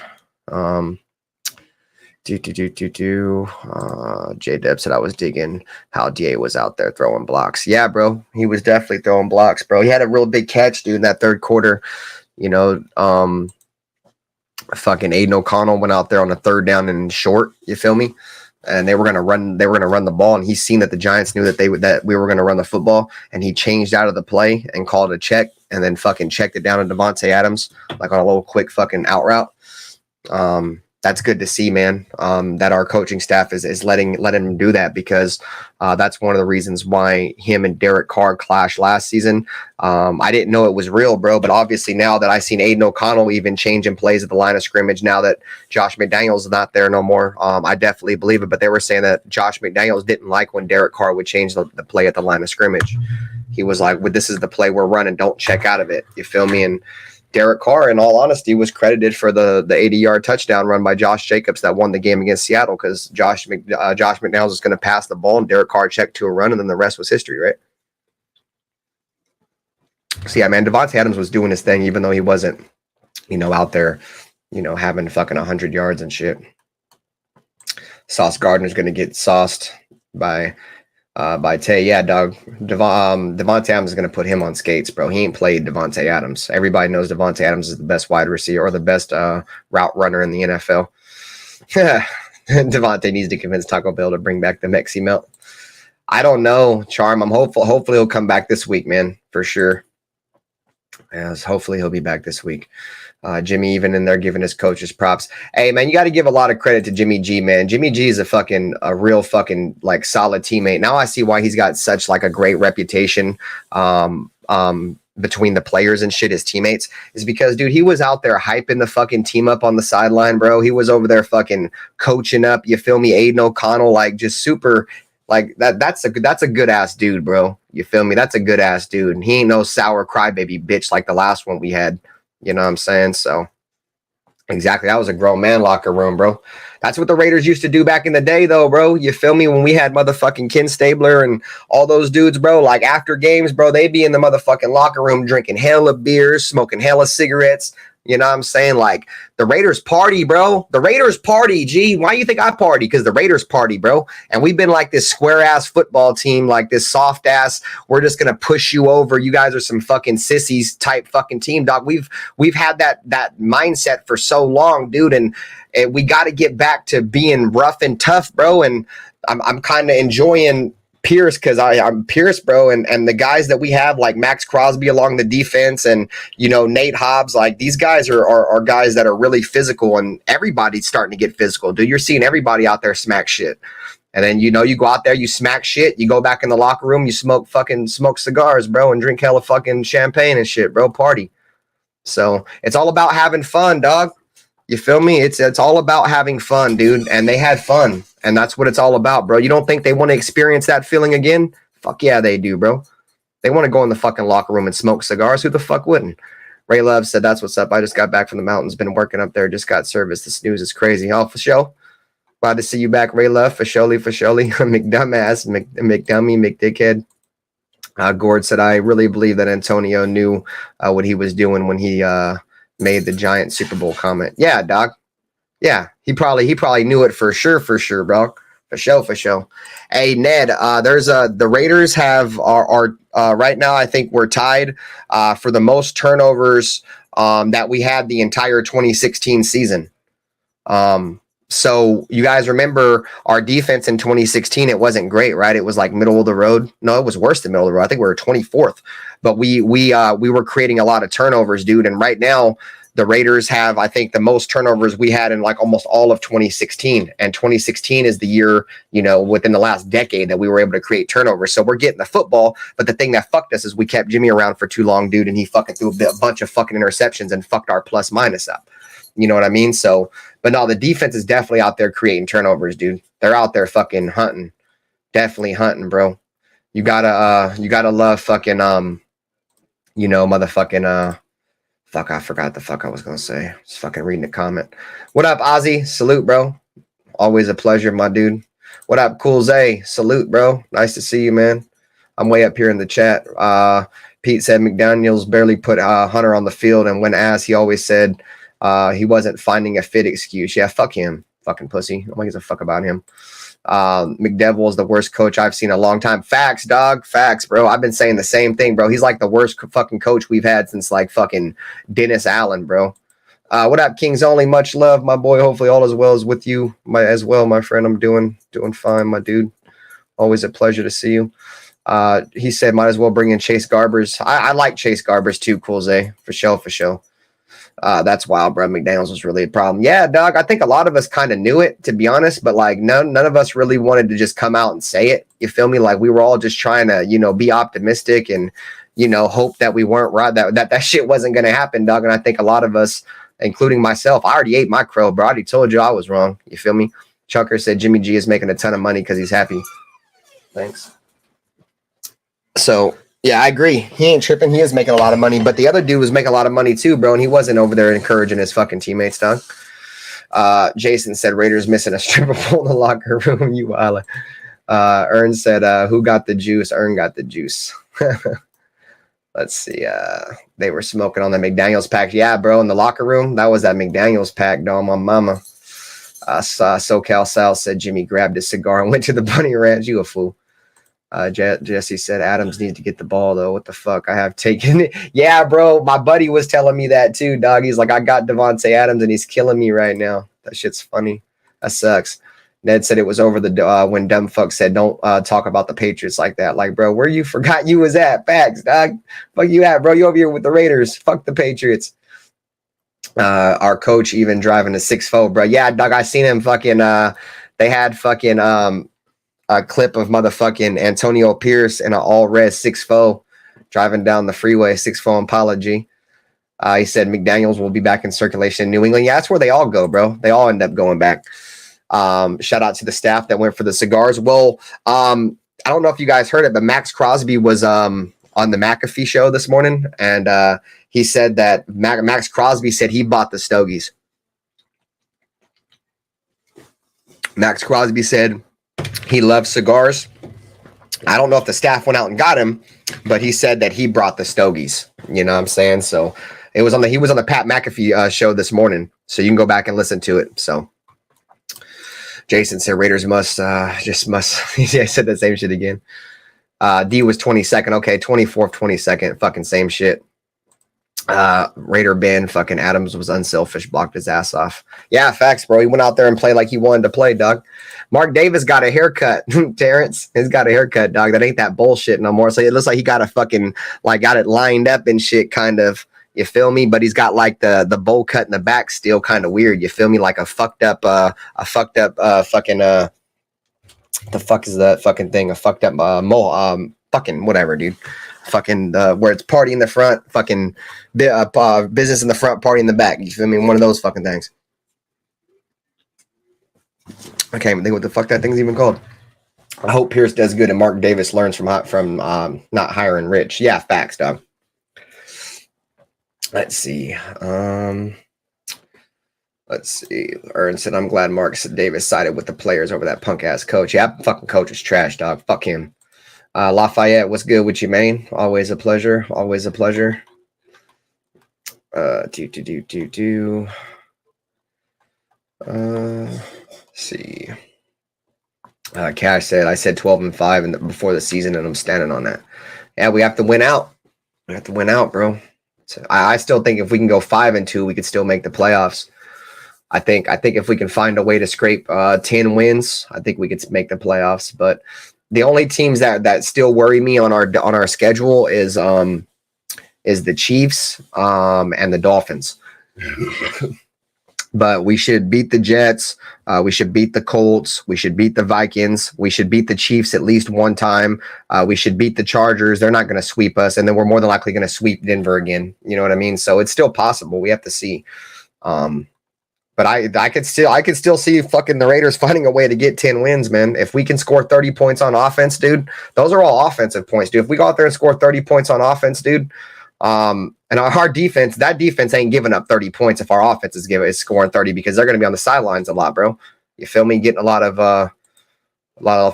J Deb said I was digging how DA was out there throwing blocks. Yeah, bro. He was definitely throwing blocks, bro. He had a real big catch, dude, in that third quarter. Fucking Aiden O'Connell went out there on a third down and short. You feel me? And they were gonna run the ball, and he's seen that the Giants knew that we were gonna run the football, and he changed out of the play and called a check, and then fucking checked it down to Devontae Adams like on a little quick fucking out route. That's good to see, man. That our coaching staff is letting him do that, because that's one of the reasons why him and Derek Carr clashed last season. I didn't know it was real, bro, but obviously now that I've seen Aiden O'Connell even changing plays at the line of scrimmage, now that Josh McDaniels is not there no more, I definitely believe it. But they were saying that Josh McDaniels didn't like when Derek Carr would change the play at the line of scrimmage. He was like, well, this is the play we're running. Don't check out of it. You feel me? And Derek Carr, in all honesty, was credited for the 80-yard touchdown run by Josh Jacobs that won the game against Seattle, because Josh McDaniels was going to pass the ball and Derek Carr checked to a run, and then the rest was history, right? So, yeah, man, Devontae Adams was doing his thing, even though he wasn't, out there, having fucking 100 yards and shit. Sauce Gardner's going to get sauced by Tay. Yeah, dog. Devontae Adams is going to put him on skates, bro. He ain't played Devontae Adams. Everybody knows Devontae Adams is the best wide receiver or the best route runner in the NFL. Devontae needs to convince Taco Bell to bring back the Mexi Melt. I don't know, Charm. I'm hopeful. Hopefully he'll come back this week, man, for sure. Yes, hopefully he'll be back this week. Jimmy even in there giving his coaches props. Hey, man, you got to give a lot of credit to Jimmy G, man. Jimmy G is a real fucking like solid teammate. Now I see why he's got such like a great reputation between the players and shit, his teammates, is because, dude, he was out there hyping the fucking team up on the sideline, bro. He was over there fucking coaching up, you feel me, Aiden O'Connell, like just super like that. That's a good ass dude, bro. You feel me? That's a good ass dude. And he ain't no sour crybaby bitch like the last one we had. You know what I'm saying? So exactly. That was a grown man locker room, bro. That's what the Raiders used to do back in the day, though, bro. You feel me? When we had motherfucking Ken Stabler and all those dudes, bro, like after games, bro, they'd be in the motherfucking locker room drinking hella beers, smoking hella cigarettes. You know what I'm saying? Like the Raiders party, bro. The Raiders party, G. Why you think I party? Because the Raiders party, bro. And we've been like this square ass football team, like this soft ass. We're just gonna push you over. You guys are some fucking sissies type fucking team, dog. We've had that mindset for so long, dude. And we got to get back to being rough and tough, bro. And I'm kind of enjoying Pierce, because I'm Pierce, bro, and the guys that we have like Max Crosby along the defense, and Nate Hobbs, like these guys are guys that are really physical, and everybody's starting to get physical, dude. You're seeing everybody out there smack shit, and then you go out there, you smack shit, you go back in the locker room, you smoke cigars, bro, and drink hella fucking champagne and shit, bro. Party. So it's all about having fun, dog. You feel me? It's all about having fun, dude. And they had fun. And that's what it's all about, bro. You don't think they want to experience that feeling again? Fuck yeah, they do, bro. They want to go in the fucking locker room and smoke cigars. Who the fuck wouldn't? Ray Love said, that's what's up. I just got back from the mountains. Been working up there. Just got service. The snooze is crazy. Oh, for sure. Glad to see you back, Ray Love. For surely. McDumbass, McDummy, McDickhead. Gord said, I really believe that Antonio knew what he was doing when he made the Giant Super Bowl comment. Yeah, dog. Yeah, he probably knew it for sure, bro. For sure. Hey, Ned, there's the Raiders are right now, I think we're tied for the most turnovers that we had the entire 2016 season. So you guys remember our defense in 2016, it wasn't great, right? It was like middle of the road. No, it was worse than middle of the road. I think we were 24th, but we were creating a lot of turnovers, dude. And right now, The Raiders have, I think, the most turnovers we had in like almost all of 2016. And 2016 is the year, you know, within the last decade that we were able to create turnovers. So we're getting the football. But the thing that fucked us is we kept Jimmy around for too long, dude. And he fucking threw a bunch of fucking interceptions and fucked our plus minus up. You know what I mean? So, but no, the defense is definitely out there creating turnovers, dude. They're out there fucking hunting. Definitely hunting, bro. You gotta love fucking, you know, motherfucking, fuck, I forgot the fuck I was going to say. Just fucking reading the comment. What up, Ozzy? Salute, bro. Always a pleasure, my dude. What up, Cool Zay? Salute, bro. Nice to see you, man. I'm way up here in the chat. Pete said McDaniels barely put Hunter on the field, and when asked, he always said he wasn't finding a fit excuse. Yeah, fuck him. Fucking pussy. Nobody gives a fuck about him. McDevil is the worst coach I've seen in a long time. Facts, dog. Facts, bro. I've been saying the same thing, bro. He's like the worst fucking coach we've had since like fucking Dennis Allen, bro. What up, Kings Only? Much love, my boy. Hopefully all as well as with you, my friend. I'm doing fine, my dude. Always a pleasure to see you. He said might as well bring in Chase Garbers. I like Chase Garbers too, Cool Zay. For sure. That's wild, bro. McDaniels was really a problem. Yeah, dog. I think a lot of us kind of knew it, to be honest, but like none of us really wanted to just come out and say it. You feel me? Like we were all just trying to, you know, be optimistic and, you know, hope that we weren't right, that shit wasn't going to happen, dog. And I think a lot of us, including myself, I already ate my crow, bro. I already told you I was wrong. You feel me? Chucker said Jimmy G is making a ton of money because he's happy. Thanks. So, yeah, I agree. He ain't tripping. He is making a lot of money, but the other dude was making a lot of money too, bro, and he wasn't over there encouraging his fucking teammates, dog. Jason said Raiders missing a stripper pole in the locker room. You wildin'. Ern said, who got the juice? Ern got the juice. Let's see. They were smoking on the McDaniels pack. Yeah, bro, in the locker room. That was that McDaniels pack, dog, my mama. SoCal Sal said Jimmy grabbed his cigar and went to the bunny ranch. You a fool. Jesse said Adams needs to get the ball, though. What the fuck? I have taken it. Yeah, bro. My buddy was telling me that, too, dog. He's like, I got Devontae Adams, and he's killing me right now. That shit's funny. That sucks. Ned said it was over the when dumb fuck said, don't talk about the Patriots like that. Like, bro, where you forgot you was at? Facts, dog. Fuck you at, bro. You over here with the Raiders. Fuck the Patriots. Our coach even driving a 6'4", bro. Yeah, dog. I seen him fucking. They had fucking a clip of motherfucking Antonio Pierce in an all red 6'4" driving down the freeway, 6'4" Impala G. He said McDaniels will be back in circulation in New England. Yeah, that's where they all go, bro. They all end up going back. Shout out to the staff that went for the cigars. Well, I don't know if you guys heard it, but Max Crosby was on the McAfee show this morning, and he said that Max Crosby said he bought the Stogies. Max Crosby said he loves cigars. I don't know if the staff went out and got him, but he said that he brought the Stogies. You know what I'm saying? So he was on the Pat McAfee show this morning. So you can go back and listen to it. So Jason said Raiders must. Yeah, I said the same shit again. D was 22nd. Okay, 24th, 22nd. Fucking same shit. RaiderBen, fucking Adams was unselfish, blocked his ass off. Yeah, facts, bro. He went out there and played like he wanted to play, dog. Mark Davis got a haircut. Terrence, he's got a haircut, dog. That ain't that bullshit no more. So it looks like he got a fucking, like, got it lined up and shit, kind of. You feel me? But he's got like the bowl cut in the back still kind of weird. You feel me? Like a fucked up fucking the fuck is that fucking thing? A fucked up fucking whatever, dude. Fucking where it's party in the front, fucking business in the front, party in the back. You feel me? One of those fucking things. I can't even think what the fuck that thing's even called. I hope Pierce does good and Mark Davis learns from not hiring Rich. Yeah, facts, dog. Let's see. Ern said, I'm glad Mark Davis sided with the players over that punk ass coach. Yeah, fucking coach is trash, dog. Fuck him. Lafayette, what's good with you, man? Always a pleasure. Always a pleasure. See. Cash said, I said 12-5 before the season, and I'm standing on that. Yeah, we have to win out. We have to win out, bro. So I still think if we can go 5-2, we could still make the playoffs. I think if we can find a way to scrape 10 wins, I think we could make the playoffs. But the only teams that still worry me on our schedule is the Chiefs and the Dolphins. But we should beat the Jets. We should beat the Colts. We should beat the Vikings. We should beat the Chiefs at least one time. We should beat the Chargers. They're not going to sweep us. And then we're more than likely going to sweep Denver again. You know what I mean? So it's still possible. We have to see. But I could still see fucking the Raiders finding a way to get 10 wins, man. If we can score 30 points on offense, dude, those are all offensive points, dude. If we go out there and score 30 points on offense, dude, and our defense, that defense ain't giving up 30 points if our offense is scoring 30 because they're going to be on the sidelines a lot, bro. You feel me? Getting a lot of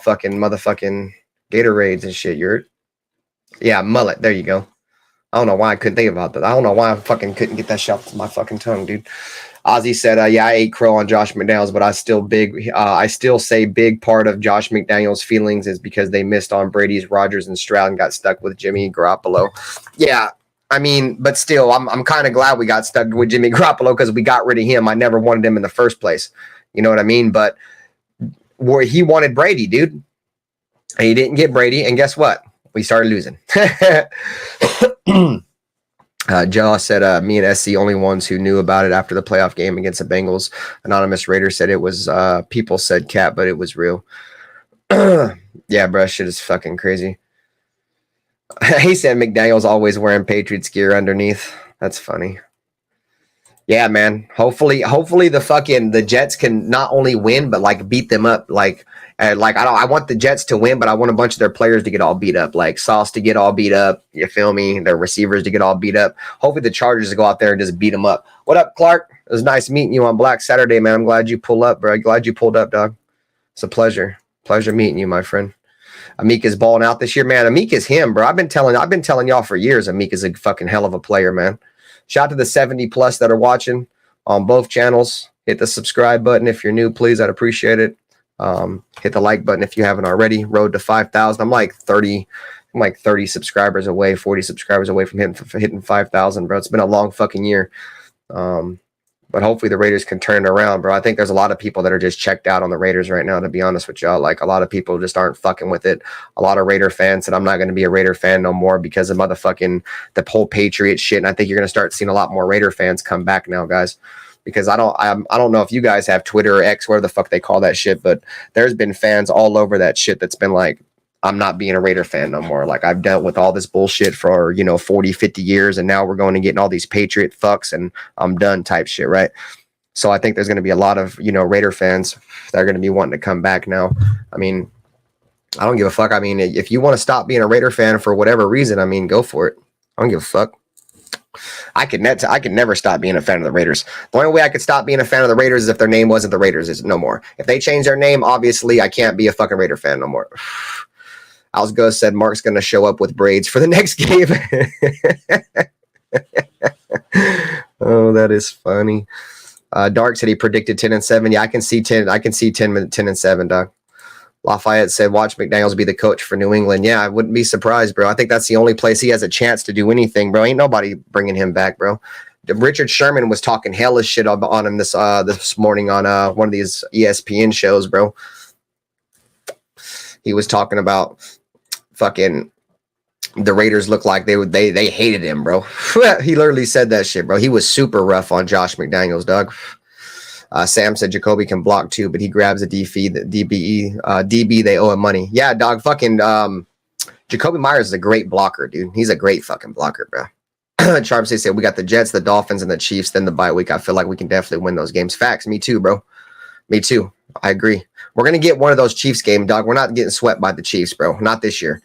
fucking motherfucking Gatorades and shit. Yeah, mullet. There you go. I don't know why I couldn't think about that. I don't know why I fucking couldn't get that shit off my fucking tongue, dude. Ozzy said, yeah, I ate crow on Josh McDaniels, but I still say big part of Josh McDaniels' feelings is because they missed on Brady's, Rodgers, and Stroud and got stuck with Jimmy Garoppolo. Yeah, I mean, but still, I'm kind of glad we got stuck with Jimmy Garoppolo because we got rid of him. I never wanted him in the first place. You know what I mean? But he wanted Brady, dude. And he didn't get Brady. And guess what? We started losing. Joe said, me and SC only ones who knew about it after the playoff game against the Bengals. Anonymous Raider said it was, people said cat, but it was real. Yeah, bro, shit is fucking crazy. He said McDaniel's always wearing Patriots gear underneath. That's funny. Yeah, man. Hopefully the Jets can not only win, but like beat them up. I want the Jets to win, but I want a bunch of their players to get all beat up, like Sauce to get all beat up. You feel me? Their receivers to get all beat up. Hopefully the Chargers to go out there and just beat them up. What up, Clark? It was nice meeting you on Black Saturday, man. I'm glad you pulled up, bro. Glad you pulled up, dog. It's a pleasure. Pleasure meeting you, my friend. Amik is balling out this year, man. Amik is him, bro. I've been telling y'all for years. Amik is a fucking hell of a player, man. Shout out to the 70 plus that are watching on both channels. Hit the subscribe button if you're new, please. I'd appreciate it. Hit the like button if you haven't already. Road to 5,000. I'm like 30 subscribers away, 40 subscribers away from hitting 5,000, bro. It's been a long fucking year. But hopefully the Raiders can turn it around, bro. I think there's a lot of people that are just checked out on the Raiders right now, to be honest with y'all. Like, a lot of people just aren't fucking with it. A lot of Raider fans said, I'm not going to be a Raider fan no more because of the whole Patriot shit. And I think you're going to start seeing a lot more Raider fans come back now, guys. Because I don't know if you guys have Twitter or X, whatever the fuck they call that shit, but there's been fans all over that shit that's been like, I'm not being a Raider fan no more. Like, I've dealt with all this bullshit for, 40, 50 years, and now we're going and getting all these Patriot fucks, and I'm done type shit, right? So I think there's going to be a lot of, Raider fans that are going to be wanting to come back now. I mean, I don't give a fuck. I mean, if you want to stop being a Raider fan for whatever reason, I mean, go for it. I don't give a fuck. I could never stop being a fan of the Raiders. The only way I could stop being a fan of the Raiders is if their name wasn't the Raiders, is no more. If they change their name, obviously I can't be a fucking Raider fan no more. Alsgo said Mark's going to show up with braids for the next game. Oh, that is funny. Dark said he predicted 10-7. Yeah, I can see 10-7, dog. Lafayette said, watch McDaniels be the coach for New England. Yeah, I wouldn't be surprised, bro. I think that's the only place he has a chance to do anything, bro. Ain't nobody bringing him back, bro. Richard Sherman was talking hellish shit on him this morning on one of these ESPN shows, bro. He was talking about fucking the Raiders look like they hated him, bro. He literally said that shit, bro. He was super rough on Josh McDaniels, dog. Sam said Jacoby can block too, but he grabs a DB. They owe him money. Yeah, dog. Fucking Jacoby Myers is a great blocker, dude. He's a great fucking blocker, bro. Charmsy said we got the Jets, the Dolphins, and the Chiefs. Then the bye week. I feel like we can definitely win those games. Facts. Me too, bro. Me too. I agree. We're gonna get one of those Chiefs game, dog. We're not getting swept by the Chiefs, bro. Not this year.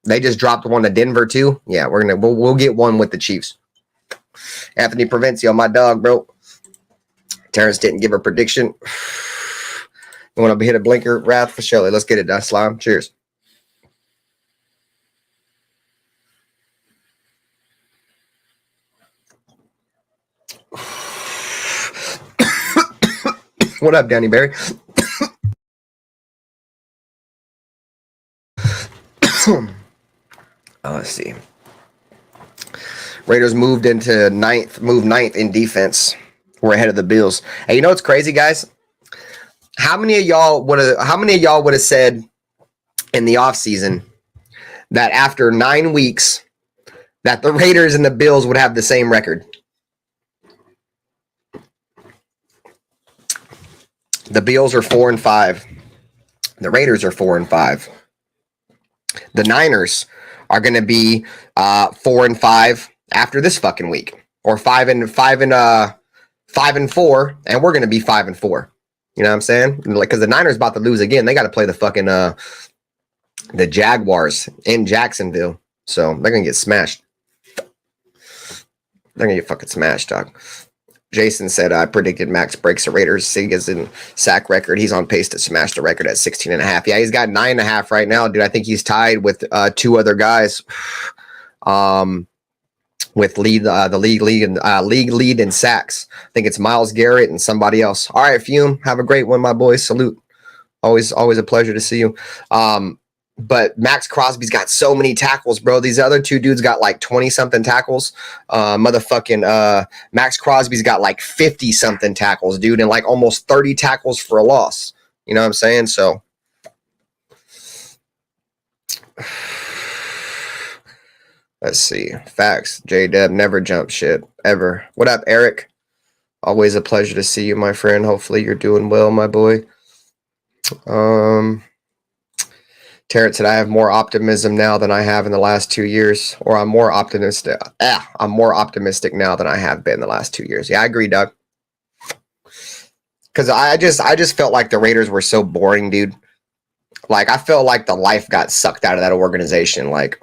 They just dropped one to Denver too. Yeah, we'll get one with the Chiefs. Anthony Provencio, my dog, bro. Terrence didn't give a prediction. You want to hit a blinker, Wrath, for Shelly? Let's get it done, Slime. Cheers. What up, Danny Barry? Let's see. Raiders moved ninth in defense. We're ahead of the Bills. Hey, you know what's crazy, guys? How many of y'all would have said in the offseason that after 9 weeks that the Raiders and the Bills would have the same record? The Bills are 4-5. The Raiders are 4-5. The Niners are going to be 4-5 after this fucking week, or 5-4, and we're going to be 5-4. You know what I'm saying? Like, because the Niners about to lose again. They got to play the fucking the Jaguars in Jacksonville, so they're gonna get smashed. They're gonna get fucking smashed, dog. Jason said, I predicted Max breaks the Raiders season sack record. He's on pace to smash the record at 16.5. Yeah, he's got 9.5 right now, dude. I think he's tied with two other guys. With the league lead in sacks. I think it's Myles Garrett and somebody else. All right, Fume, have a great one, my boy. Salute. Always a pleasure to see you. But Max Crosby's got so many tackles, bro. These other two dudes got like 20-something tackles. Max Crosby's got like 50-something tackles, dude, and like almost 30 tackles for a loss. You know what I'm saying? So let's see. Facts. J-Deb never jump shit, ever. What up, Eric? Always a pleasure to see you, my friend. Hopefully you're doing well, my boy. Terrence said, I have more optimism now than I have in the last 2 years, or I'm more optimistic. I'm more optimistic now than I have been the last 2 years. Yeah, I agree, Doug. Because I just felt like the Raiders were so boring, dude. Like, I felt like the life got sucked out of that organization. Like,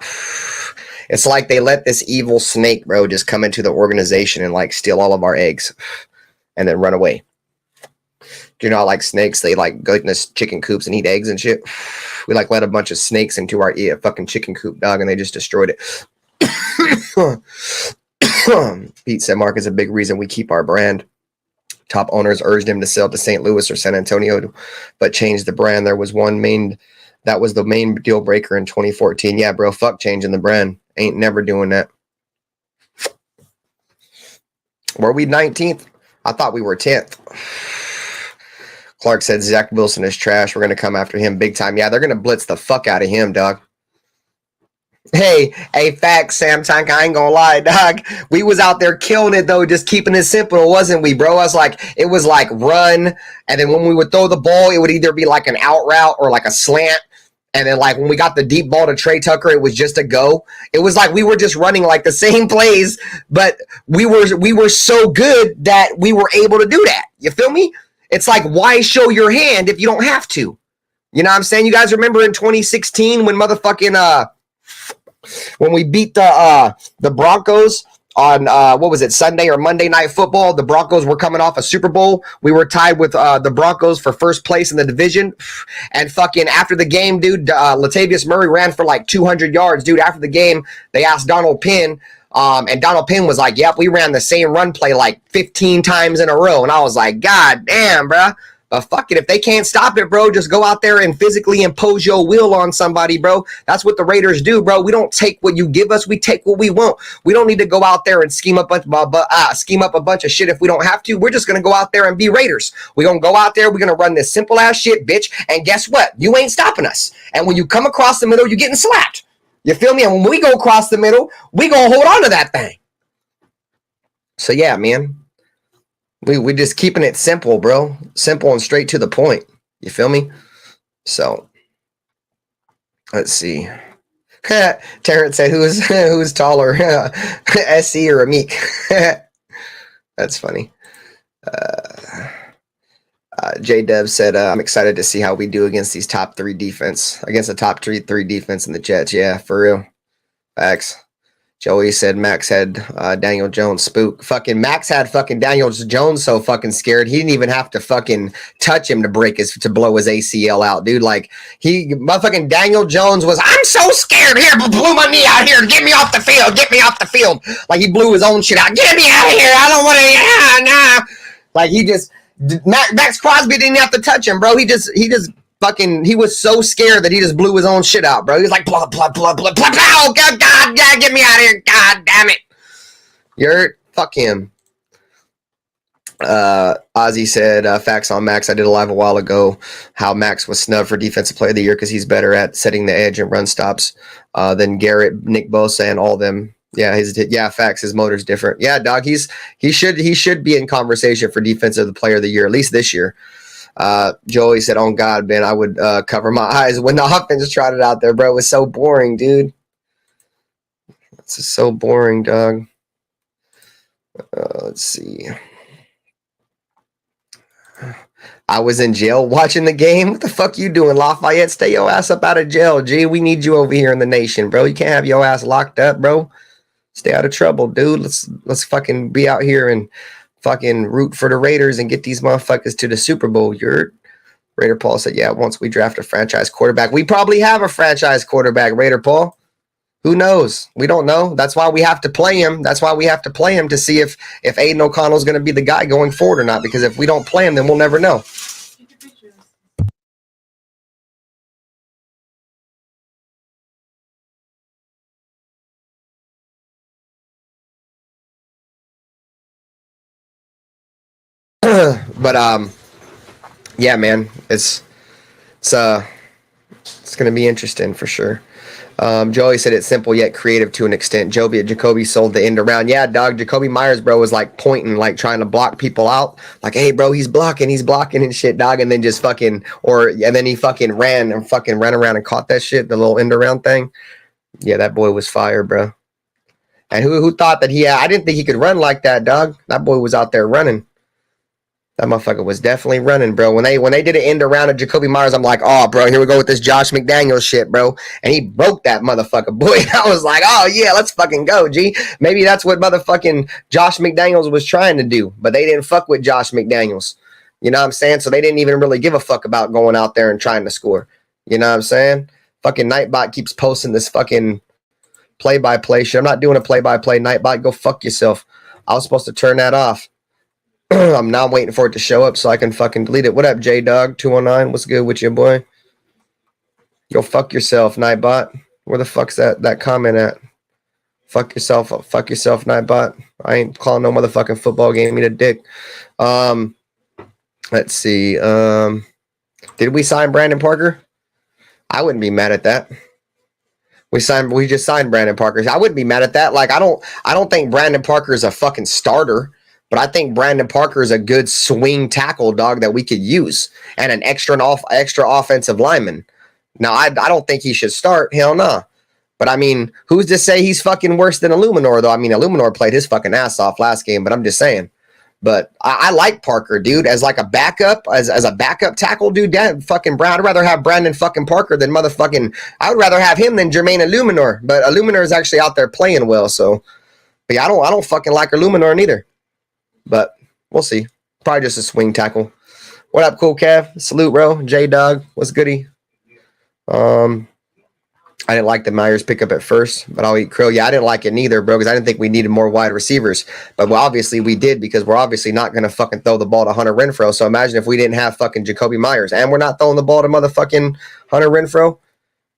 it's like they let this evil snake, bro, just come into the organization and like steal all of our eggs and then run away. You know, like snakes, they like go in this chicken coops and eat eggs and shit. We like let a bunch of snakes into our fucking chicken coop, dog, and they just destroyed it. Pete said Mark is a big reason we keep our brand. Top owners urged him to sell to St. Louis or San Antonio, but change the brand. That was the main deal breaker in 2014. Yeah, bro, fuck changing the brand. Ain't never doing that. Were we 19th? I thought we were 10th. Clark said Zach Wilson is trash. We're going to come after him big time. Yeah, they're going to blitz the fuck out of him, dog. Hey, facts, Sam Tank. I ain't going to lie, dog. We was out there killing it, though, just keeping it simple, wasn't we, bro? It was like run, and then when we would throw the ball, it would either be like an out route or like a slant. And then, like, when we got the deep ball to Trey Tucker, it was just a go. It was like we were just running, like, the same plays, but we were so good that we were able to do that. You feel me? It's like, why show your hand if you don't have to? You know what I'm saying? You guys remember in 2016 when when we beat the Broncos on, what was it, Sunday or Monday Night Football? The Broncos were coming off a Super Bowl. We were tied with the Broncos for first place in the division. And fucking after the game, dude, Latavius Murray ran for like 200 yards. Dude, after the game, they asked Donald Penn, and Donald Penn was like, yep, we ran the same run play like 15 times in a row. And I was like, God damn, bro. But fuck it. If they can't stop it, bro, just go out there and physically impose your will on somebody, bro. That's what the Raiders do, bro. We don't take what you give us. We take what we want. We don't need to go out there and scheme up a bunch of shit if we don't have to. We're just going to go out there and be Raiders. We're going to go out there. We're going to run this simple ass shit, bitch. And guess what? You ain't stopping us. And when you come across the middle, you're getting slapped. You feel me? And when we go across the middle, we going to hold on to that thing. So, yeah, man. We just keeping it simple, bro. Simple and straight to the point. You feel me? So, let's see. Terrence said, who's taller, SC or Amik? That's funny. J-Dev said, I'm excited to see how we do against these top three defense. Against the top three defense in the Jets. Yeah, for real. Facts. Joey said Max had Daniel Jones spook. Fucking Max had fucking Daniel Jones so fucking scared he didn't even have to fucking touch him to blow his ACL out, dude. Like motherfucking Daniel Jones was, I'm so scared here, blew my knee out here. Get me off the field. Get me off the field. Like he blew his own shit out. Get me out of here. I don't want to. Nah. Like Max Crosby didn't have to touch him, bro. He was so scared that he just blew his own shit out, bro. He was like, blah, blah, blah, blah, blah, blah. Oh, God, get me out of here. God damn it. Fuck him. Ozzy said, facts on Max. I did a live a while ago how Max was snubbed for Defensive Player of the Year because he's better at setting the edge and run stops than Garrett, Nick Bosa, and all them. Yeah, facts. His motor's different. Yeah, dog. He should be in conversation for Defensive Player of the Year, at least this year. Joey said, "On God, Ben, I would cover my eyes when the offense trotted out there, bro. It was so boring, dude. It's just so boring, dog." Let's see. I was in jail watching the game. What the fuck you doing, Lafayette? Stay your ass up out of jail, G. We need you over here in the nation, bro. You can't have your ass locked up, bro. Stay out of trouble, dude. Let's fucking be out here and fucking root for the Raiders and get these motherfuckers to the Super Bowl. Raider Paul said, "Yeah, once we draft a franchise quarterback, we probably have a franchise quarterback." Raider Paul, who knows? We don't know. That's why we have to play him. That's why we have to play him to see if Aiden O'Connell is going to be the guy going forward or not. Because if we don't play him, then we'll never know. But yeah, man, it's gonna be interesting for sure. Joey said it's simple yet creative to an extent. Jacoby sold the end around. Yeah, dog. Jacoby Myers, bro, was like pointing, like trying to block people out. Like, hey, bro, he's blocking and shit, dog. And then just fucking, and then he fucking ran around and caught that shit, the little end around thing. Yeah, that boy was fire, bro. And who thought that I didn't think he could run like that, dog. That boy was out there running. That motherfucker was definitely running, bro. When they did an end around at Jacoby Myers, I'm like, oh, bro, here we go with this Josh McDaniels shit, bro. And he broke that motherfucker, boy. I was like, oh, yeah, let's fucking go, G. Maybe that's what motherfucking Josh McDaniels was trying to do, but they didn't fuck with Josh McDaniels. You know what I'm saying? So they didn't even really give a fuck about going out there and trying to score. You know what I'm saying? Fucking Nightbot keeps posting this fucking play-by-play shit. I'm not doing a play-by-play. Nightbot, go fuck yourself. I was supposed to turn that off. I'm now waiting for it to show up so I can fucking delete it. What up, J-Dog 209? What's good with you, boy? Yo, fuck yourself, Nightbot. Where the fuck's that comment at? Fuck yourself, Nightbot. I ain't calling no motherfucking football game. Eat a dick. Let's see. Did we sign Brandon Parker? I wouldn't be mad at that. We just signed Brandon Parker. I wouldn't be mad at that. Like, I don't think Brandon Parker is a fucking starter. But I think Brandon Parker is a good swing tackle, dog, that we could use, and an extra offensive lineman. Now, I don't think he should start. Hell no. But I mean, who's to say he's fucking worse than Illuminor, though? I mean, Illuminor played his fucking ass off last game, but I'm just saying. But I like Parker, dude, as like a backup, as a backup tackle, dude. Fucking Brown. I'd rather have Brandon fucking Parker than motherfucking. I would rather have him than Jermaine Illuminor. But Illuminor is actually out there playing well, so. But yeah, I don't fucking like Illuminor neither. But we'll see. Probably just a swing tackle. What up, Cool Cav? Salute, bro. J-Dog. What's goody? I didn't like the Myers pickup at first, but I'll eat krill. Yeah, I didn't like it neither, bro, because I didn't think we needed more wide receivers. But obviously we did, because we're obviously not going to fucking throw the ball to Hunter Renfrow. So imagine if we didn't have fucking Jacoby Myers, and we're not throwing the ball to motherfucking Hunter Renfrow.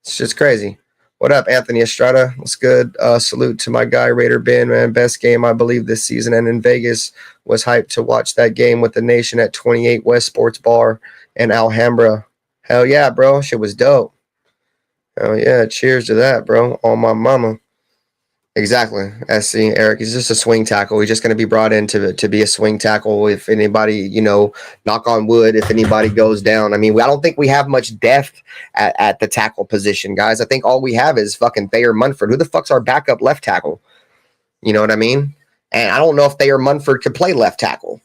It's just crazy. What up, Anthony Estrada? What's good? Salute to my guy, RaiderBen, man. Best game, I believe, this season. And in Vegas, was hyped to watch that game with the nation at 28 West Sports Bar in Alhambra. Hell yeah, bro. Shit was dope. Hell yeah. Cheers to that, bro. On my mama. Exactly. SC Eric, he's just a swing tackle. He's just going to be brought in to be a swing tackle. If anybody, knock on wood, if anybody goes down. I mean, I don't think we have much depth at the tackle position, guys. I think all we have is fucking Thayer Munford. Who the fuck's our backup left tackle? You know what I mean? And I don't know if Thayer Munford could play left tackle.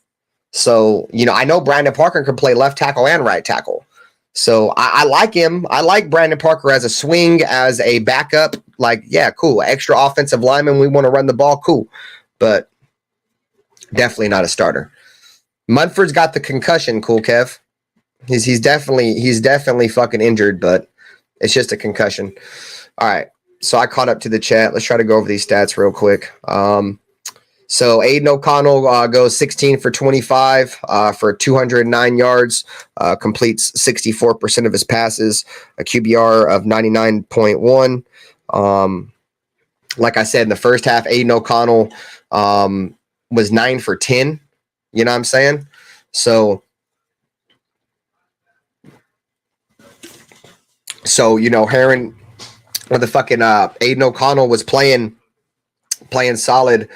So, I know Brandon Parker can play left tackle and right tackle. So I like him. I like Brandon Parker as a swing, as a backup. Like, yeah, cool. Extra offensive lineman. We want to run the ball. Cool. But definitely not a starter. Munford's got the concussion. Cool, Kev. He's definitely fucking injured, but it's just a concussion. All right. So I caught up to the chat. Let's try to go over these stats real quick. So Aiden O'Connell goes 16 for 25 for 209 yards, completes 64% of his passes, a QBR of 99.1. Like I said, in the first half, Aiden O'Connell was 9 for 10. You know what I'm saying? So Heron, or the fucking Aiden O'Connell was playing solid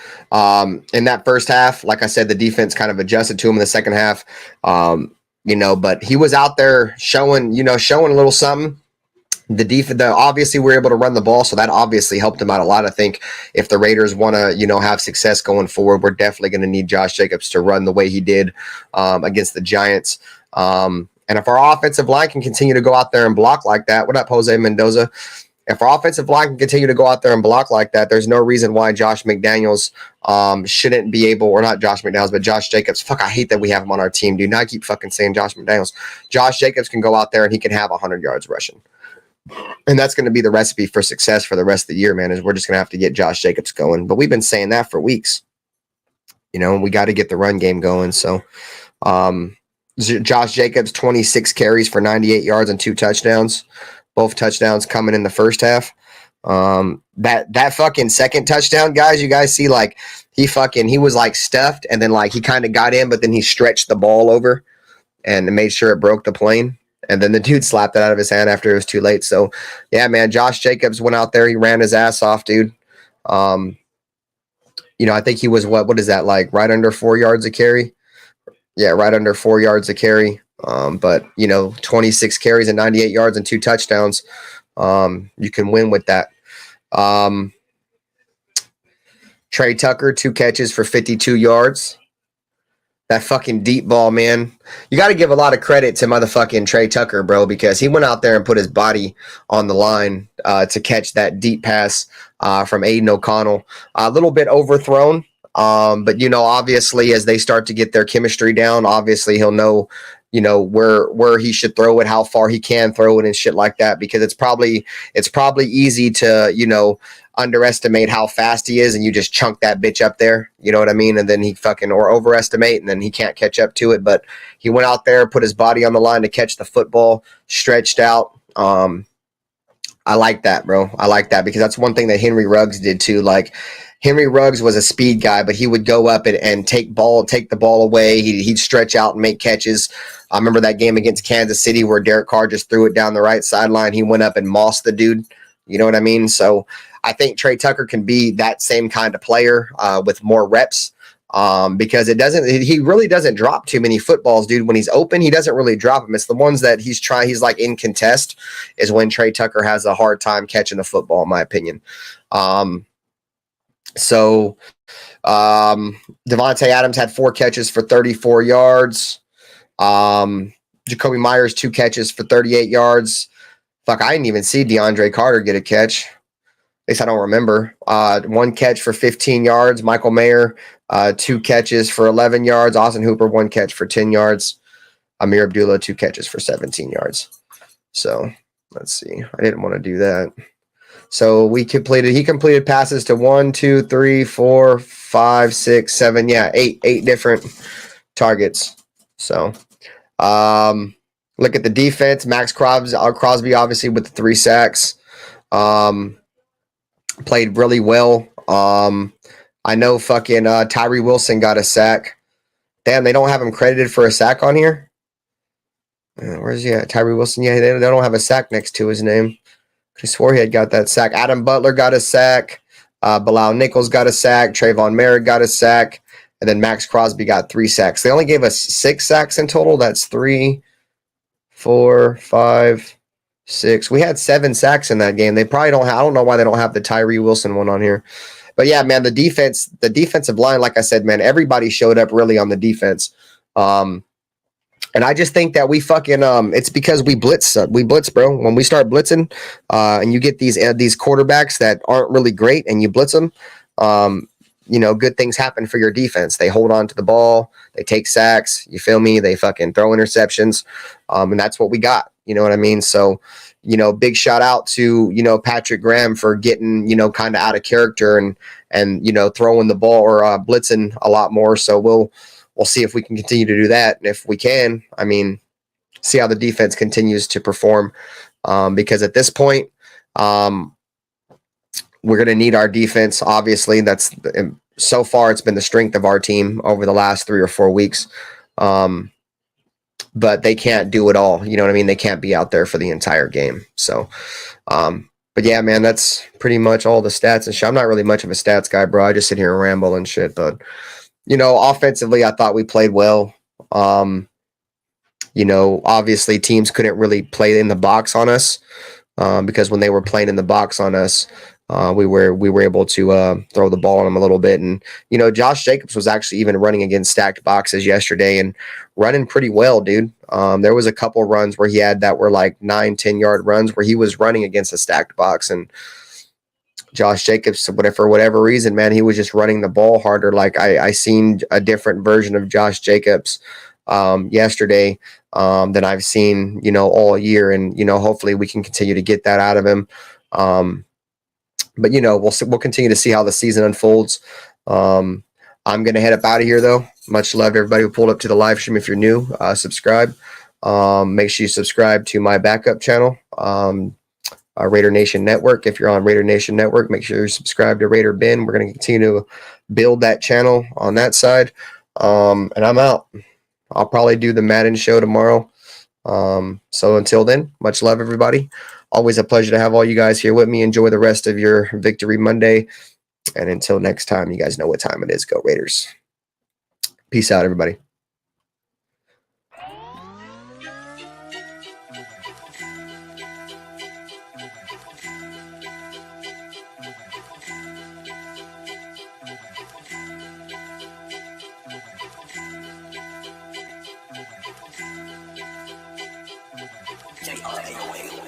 in that first half. Like I said, the defense kind of adjusted to him in the second half. but he was out there showing a little something. The defense, obviously, we're able to run the ball, so that obviously helped him out a lot. I think if the Raiders want to, have success going forward, we're definitely going to need Josh Jacobs to run the way he did against the Giants. And if our offensive line can continue to go out there and block like that, what up, Jose Mendoza? If our offensive line can continue to go out there and block like that, there's no reason why Josh McDaniels shouldn't be able, or not Josh McDaniels, but Josh Jacobs. Fuck, I hate that we have him on our team, dude. Now I keep fucking saying Josh McDaniels. Josh Jacobs can go out there and he can have 100 yards rushing. And that's going to be the recipe for success for the rest of the year, man, is we're just going to have to get Josh Jacobs going. But we've been saying that for weeks. We got to get the run game going. So Josh Jacobs, 26 carries for 98 yards and 2 touchdowns. Both touchdowns coming in the first half. That fucking second touchdown, guys, you guys see, like, he was like stuffed, and then like he kind of got in, but then he stretched the ball over and made sure it broke the plane. And then the dude slapped it out of his hand after it was too late. So, yeah, man, Josh Jacobs went out there. He ran his ass off, dude. I think he was, what is that, like right under 4 yards a carry? Yeah, right under 4 yards a carry. But, 26 carries and 98 yards and 2 touchdowns. You can win with that. Trey Tucker, 2 catches for 52 yards. That fucking deep ball, man. You got to give a lot of credit to motherfucking Trey Tucker, bro, because he went out there and put his body on the line to catch that deep pass from Aiden O'Connell. A little bit overthrown, but, obviously as they start to get their chemistry down, obviously he'll know, where he should throw it, how far he can throw it and shit like that, because it's probably easy to, underestimate how fast he is and you just chunk that bitch up there, you know what I mean? And then he or overestimate and then he can't catch up to it. But he went out there, put his body on the line to catch the football, stretched out. I like that, bro. I like that because that's one thing that Henry Ruggs did too. Like, Henry Ruggs was a speed guy, but he would go up and take the ball away. He'd stretch out and make catches. I remember that game against Kansas City where Derek Carr just threw it down the right sideline. He went up and mossed the dude. You know what I mean? So I think Trey Tucker can be that same kind of player with more reps because he really doesn't drop too many footballs, dude. When he's open, he doesn't really drop them. It's the ones that he's like in contest is when Trey Tucker has a hard time catching the football, in my opinion. So Devontae Adams had 4 catches for 34 yards. Jacoby Myers, 2 catches for 38 yards. Fuck, I didn't even see DeAndre Carter get a catch. At least I don't remember. 1 catch for 15 yards. Michael Mayer, 2 catches for 11 yards. Austin Hooper, 1 catch for 10 yards. Amir Abdullah, 2 catches for 17 yards. So let's see. I didn't want to do that. So he completed passes to 1, 2, 3, 4, 5, 6, 7. Yeah, 8 different targets. So look at the defense. Max Crosby obviously with the 3 sacks. Played really well. I know fucking Tyree Wilson got a sack. Damn, they don't have him credited for a sack on here. Where's he at? Tyree Wilson. Yeah, they don't have a sack next to his name. I swore he had got that sack. Adam Butler got a sack. Bilal Nichols got a sack. Trayvon Merritt got a sack. And then Max Crosby got 3 sacks. They only gave us 6 sacks in total. That's 3, 4, 5, 6. We had 7 sacks in that game. They probably don't have, I don't know why they don't have the Tyree Wilson one on here. But yeah, man, the defensive line, like I said, man, everybody showed up really on the defense. And I just think that we fucking it's because we blitz, bro. When we start blitzing, and you get these quarterbacks that aren't really great, and you blitz them, good things happen for your defense. They hold on to the ball, they take sacks. You feel me? They fucking throw interceptions, and that's what we got. You know what I mean? So, big shout out to Patrick Graham for getting kind of out of character and throwing the ball or blitzing a lot more. So we'll see if we can continue to do that. And if we can, I mean, see how the defense continues to perform. Because at this point, we're going to need our defense. Obviously, so far it's been the strength of our team over the last 3 or 4 weeks. But they can't do it all. You know what I mean? They can't be out there for the entire game. So, but yeah, man, that's pretty much all the stats and shit. I'm not really much of a stats guy, bro. I just sit here and ramble and shit, but offensively, I thought we played well. You know, obviously teams couldn't really play in the box on us because when they were playing in the box on us, we were able to throw the ball on them a little bit. And you know, Josh Jacobs was actually even running against stacked boxes yesterday and running pretty well, dude. There was a couple runs where he had that were like 9-10 yard runs where he was running against a stacked box, and Josh Jacobs, for whatever reason, man, he was just running the ball harder. Like I seen a different version of Josh Jacobs yesterday than I've seen, you know, all year. And, you know, hopefully we can continue to get that out of him. But, you know, we'll continue to see how the season unfolds. I'm going to head up out of here, though. Much love to everybody who pulled up to the live stream. If you're new, subscribe. Make sure you subscribe to my backup channel. Raider Nation Network. If you're on Raider Nation Network, make sure you subscribe to RaiderBen. We're going to continue to build that channel on that side. And I'm out. I'll probably do the Madden show tomorrow. So until then, much love, everybody. Always a pleasure to have all you guys here with me. Enjoy the rest of your Victory Monday. And until next time, you guys know what time it is. Go Raiders. Peace out, everybody. J-R-A-O-L.